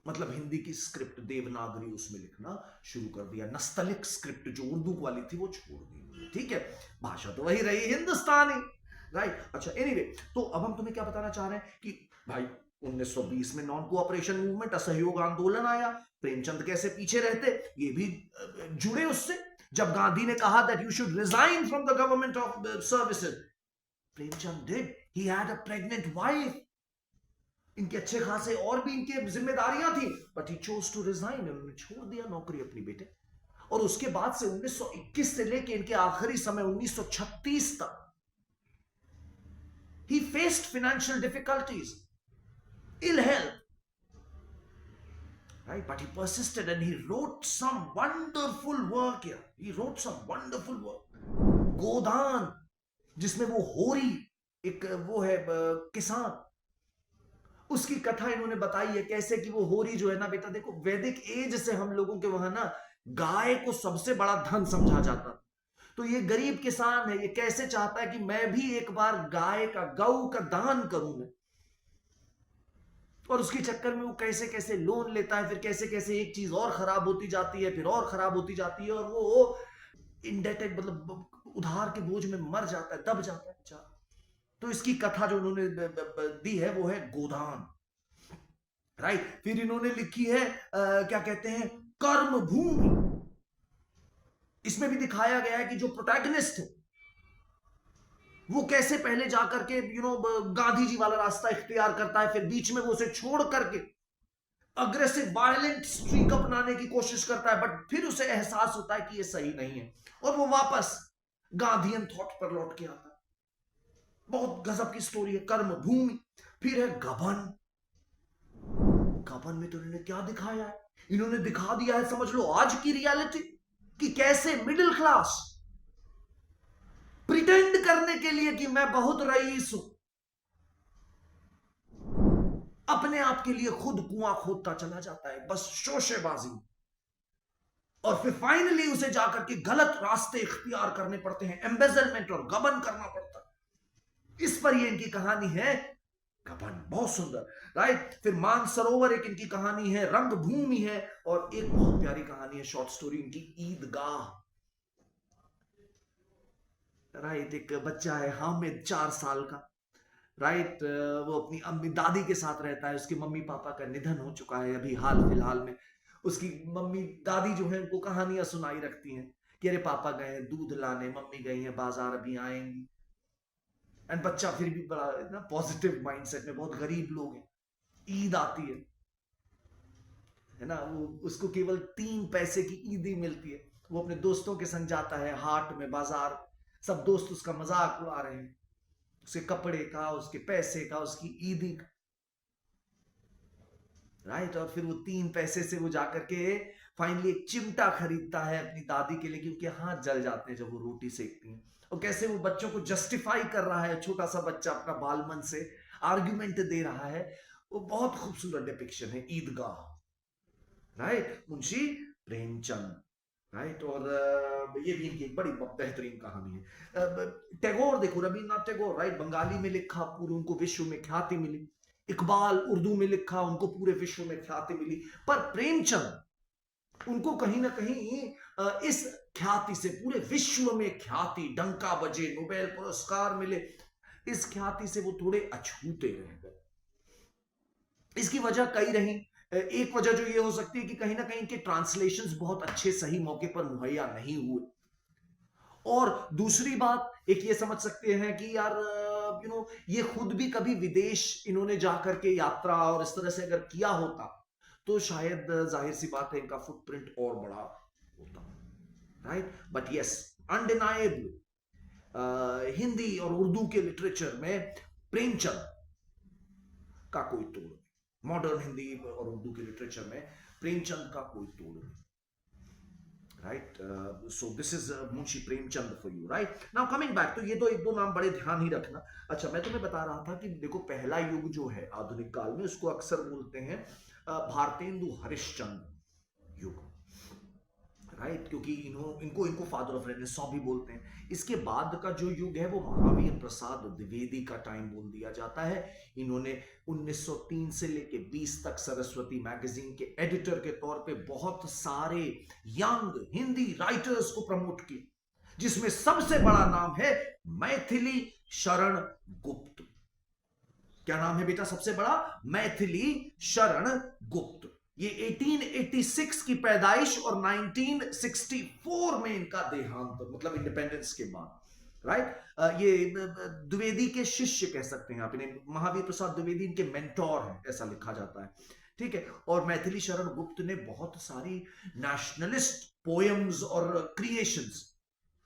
मतलब हिंदी की स्क्रिप्ट देवनागरी उसमें लिखना शुरू कर दिया। नस्तलिक स्क्रिप्ट जो उर्दू वाली थी वो छोड़ दी, ठीक है। भाषा तो वही रही, हिंदुस्तानी, राइट। अच्छा, एनीवे, तो अब हम तुम्हें क्या बताना चाह रहे हैं कि भाई 1920 में नॉन कोऑपरेशन मूवमेंट, असहयोग आंदोलन आया। प्रेमचंद कैसे पीछे रहते, ये भी जुड़े उससे। जब गांधी ने कहा that you should resign from the government of services, Premchand did. He had a pregnant wife, इनके अच्छे खासे और भी इनके जिम्मेदारियां थी, but he chose to resign. उन्होंने छोड़ दिया नौकरी अपनी बेटे। और उसके बाद से 1921 से लेके इनके आखिरी समय 1936 तक he faced financial difficulties, ill health, right, but he persisted and he wrote some wonderful work here. He wrote some wonderful work. गोदान, जिसमें वो होरी, एक वो है किसान, उसकी कथा इन्होंने बताई है, कैसे कि वो होरी जो है ना बेटा, देखो वैदिक एज से हम लोगों के वहां ना गाय को सबसे बड़ा धन समझा जाता। तो ये गरीब किसान है, ये कैसे चाहता है कि मैं भी एक बार गाय का, गऊ का दान करूं मैं। और उसके चक्कर में वो कैसे कैसे लोन लेता है, फिर कैसे कैसे एक चीज और खराब होती जाती है, फिर और खराब होती जाती है, और वो इंडेटेड, मतलब उधार के बोझ में मर जाता है, दब जाता है। तो इसकी कथा जो उन्होंने दी है वो है गोदान, राइट। फिर इन्होंने लिखी है क्या कहते हैं, कर्म भूमि। इसमें भी दिखाया गया है कि जो प्रोटैगनिस्ट है वो कैसे पहले जाकर के गांधी जी वाला रास्ता इख्तियार करता है, फिर बीच में वो उसे छोड़ करके अग्रेसिव वायलेंट स्ट्रीक अपनाने की कोशिश करता है, बट फिर उसे एहसास होता है कि ये सही नहीं है, और वो वापस गांधीयन थॉट पर लौट के आता है। बहुत गजब की स्टोरी है कर्म भूमि। फिर है गबन। गबन में तो इन्होंने क्या दिखाया है, इन्होंने दिखा दिया है, समझ लो आज की रियलिटी, कि कैसे मिडिल क्लास प्रिटेंड करने के लिए कि मैं बहुत रईस हूं, अपने आप के लिए खुद कुआं खोदता चला जाता है, बस शोशेबाजी। और फिर फाइनली उसे जाकर के गलत रास्ते इख्तियार करने पड़ते हैं, एम्बेजलमेंट और गबन करना पड़ता है। इस पर ये इनकी कहानी है गबन। बहुत सुंदर, राइट। फिर मानसरोवर एक इनकी कहानी है, रंगभूमि है, और एक बहुत प्यारी कहानी है, शॉर्ट स्टोरी इनकी, ईदगाह। राइट, एक बच्चा है हामिद, 4 साल का, राइट। वो अपनी अम्मी दादी के साथ रहता है, उसके मम्मी पापा का निधन हो चुका है अभी हाल फिलहाल में। उसकी मम्मी दादी जो है उनको कहानियां सुनाई रखती हैं कि अरे पापा गए हैं दूध लाने, मम्मी गई हैं बाजार, अभी आएंगी। एंड बच्चा फिर भी बड़ा ना पॉजिटिव माइंडसेट में, बहुत गरीब लोग हैं, ईद आती है ना, वो उसको केवल 3 पैसे की ईदी मिलती है। वो अपने दोस्तों के संग जाता है हाट में, बाजार, सब दोस्त उसका मजाक उड़ा रहे हैं, उसके कपड़े का, उसके पैसे का, उसकी ईदी का, राइट। और फिर वो 3 पैसे से वो जाकर के फाइनली एक चिमटा खरीदता है अपनी दादी के लिए, क्योंकि हाथ जल जाते हैं जब वो रोटी सेकती हैं। और कैसे वो बच्चों को जस्टिफाई कर रहा है, छोटा सा बच्चा अपना बाल मन से आर्ग्यूमेंट दे रहा है। वो बहुत खूबसूरत डिपिक्शन है ईदगाह, राइट, मुंशी प्रेमचंद, राइट। और ये भी इनकी एक बड़ी बेहतरीन कहानी है। टैगोर देखो, रविन्द्रनाथ टैगोर, राइट, बंगाली में लिखा, पूरे उनको विश्व में ख्याति मिली। इकबाल उर्दू में लिखा, उनको पूरे विश्व में ख्याति मिली। पर प्रेमचंद, उनको कहीं ना कहीं इस ख्याति से पूरे विश्व में ख्याति, डंका बजे, नोबेल पुरस्कार मिले, इस ख्याति से वो थोड़े अछूते रह गए। इसकी वजह कई रही। एक वजह जो ये हो सकती है कि कहीं ना कहीं के ट्रांसलेशंस बहुत अच्छे सही मौके पर मुहैया नहीं हुए। और दूसरी बात एक ये समझ सकते हैं कि यार ये खुद भी कभी विदेश इन्होंने जाकर के यात्रा और इस तरह से अगर किया होता तो शायद जाहिर सी बात है इनका फुटप्रिंट और बड़ा होता, right. But yes, undeniable Hindi और उर्दू के लिटरेचर में प्रेमचंद का कोई तोड़ नहीं। मॉडर्न हिंदी और उर्दू के लिटरेचर में प्रेमचंद का कोई तोड़ नहीं, right. So this is Munshi Premchand for you, right. Now coming back, तो ये तो एक दो नाम बड़े ध्यान ही रखना। अच्छा, मैं तुम्हें बता रहा था कि देखो पहला युग जो है आधुनिक काल में, उसको अक्सर बोलते हैं भारतेंदु हरिश्चंद्र युग, राइट, क्योंकि इनको इनको फादर ऑफ रेनेसां भी बोलते हैं। इसके बाद का जो युग है वो महावीर प्रसाद द्विवेदी का टाइम बोल दिया जाता है। इन्होंने 1903 से लेके 20 तक सरस्वती मैगजीन के एडिटर के तौर पे बहुत सारे यंग हिंदी राइटर्स को प्रमोट किया, जिसमें सबसे बड़ा नाम है मैथिली शरण गुप्त। क्या नाम है बेटा सबसे बड़ा? मैथिली शरण गुप्त। ये 1886 की पैदाइश और 1964 में इनका देहांत, मतलब इंडिपेंडेंस के बाद, राइट। ये द्विवेदी के शिष्य कह सकते हैं आप इन्हें, महावीर प्रसाद द्विवेदी इनके मेंटोर हैं, ऐसा लिखा जाता है, ठीक है। और मैथिली शरण गुप्त ने बहुत सारी नेशनलिस्ट पोएम्स और क्रिएशंस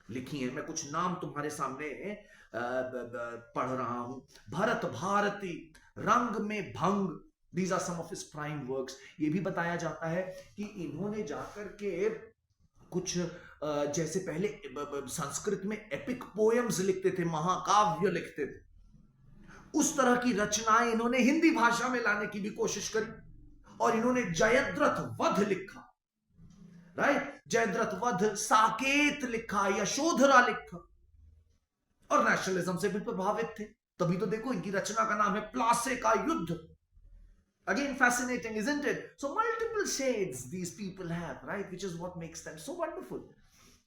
लिखी हैं। मैं कुछ नाम तुम्हारे सामने पढ़ रहा हूं। भरत भारती, रंग में भंग, These are some of his prime works। ये भी बताया जाता है कि इन्होंने जाकर के कुछ जैसे पहले संस्कृत में एपिक पोएम्स लिखते थे, महाकाव्य लिखते थे, उस तरह की रचनाएं इन्होंने हिंदी भाषा में लाने की भी कोशिश करी। और इन्होंने जयद्रथ वध लिखा, राइट, जयद्रथ वध, साकेत लिखा, यशोधरा लिखा, और नेशनलिज्म से भी प्रभावित थे। तभी तो देखो इनकी रचना का नाम है प्लासे का युद्ध। Again, fascinating, isn't it? So multiple shades these people have, right? Which is what makes them so wonderful.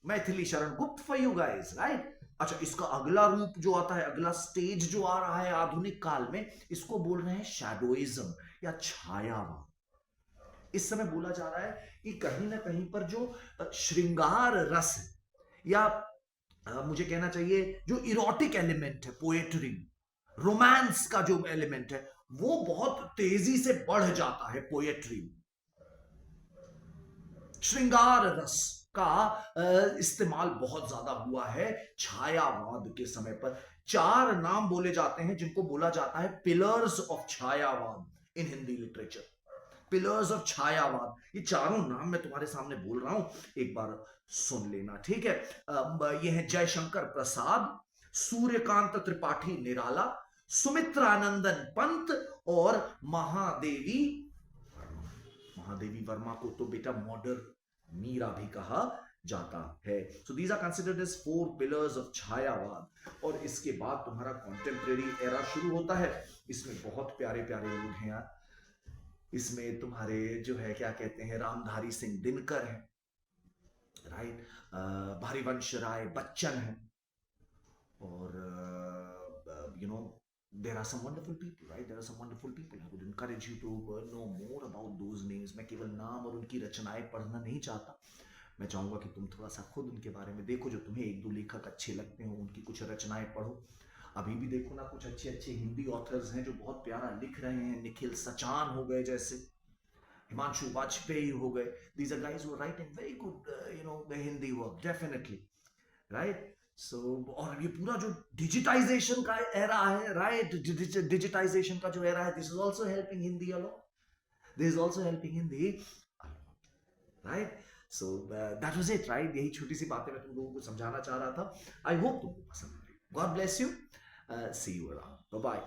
Maithili Sharan Gupt for you guys, right? अच्छा, इसका अगला रूप जो आता है, अगला स्टेज जो आ रहा है आधुनिक काल में, इसको बोल रहे हैं शैडोइज्म या छायावाद। इस समय बोला जा रहा है कि कहीं ना कहीं पर जो श्रृंगार रस या मुझे कहना चाहिए जो इरोटिक एलिमेंट है, पोएट्री, रोमांस का जो एलिमेंट है, वो बहुत तेजी से बढ़ जाता है पोएट्री। श्रृंगार रस का इस्तेमाल बहुत ज्यादा हुआ है छायावाद के समय पर। 4 नाम बोले जाते हैं जिनको बोला जाता है pillars of Chhayavad in Hindi literature. Pillars of Chhayavad, ये चारों नाम मैं तुम्हारे सामने बोल रहा हूं, एक बार सुन लेना, ठीक है। ये है जयशंकर प्रसाद, सूर्यकांत त्रिपाठी निराला, सुमित्रानंदन पंत और महादेवी वर्मा। महादेवी वर्मा को तो बेटा मॉडर्न मीरा भी कहा जाता है। So these are considered as 4 pillars of Chhayavad. और इसके बाद तुम्हारा कॉन्टेम्परेरी एरा शुरू होता है, इसमें बहुत प्यारे प्यारे लोग हैं यार। इसमें तुम्हारे जो है क्या कहते हैं, रामधारी सिंह दिनकर है, राइट, हरिवंश राय बच्चन है, और you know there are some wonderful people, right? There are some wonderful people. I would encourage you to know more about those names. मैं केवल नाम और उनकी रचनाएं पढ़ना नहीं चाहता, मैं चाहूंगा कि तुम थोड़ा सा खुद उनके बारे में देखो। जो तुम्हें एक दो लेखक अच्छे लगते हो उनकी कुछ रचनाएं पढ़ो। अभी भी देखो ना, कुछ अच्छे अच्छे हिंदी ऑथर्स हैं जो बहुत प्यारा लिख रहे हैं। निखिल सचान हो गए जैसे, हिमांशु वाजपेयी हो गए। These are guys who are writing very good Hindi work, definitely, right? So और ये पूरा जो डिजिटाइजेशन का एरा है, राइट, डिजिटाइजेशन का जो एरा है, this is also helping Hindi a lot. This is also helping Hindi a lot, right? So that was it, right? यही छोटी सी बातें मैं तुम लोगों को समझाना चाह रहा था। आई होप तुमको पसंद आई। God bless you, see you around, bye bye.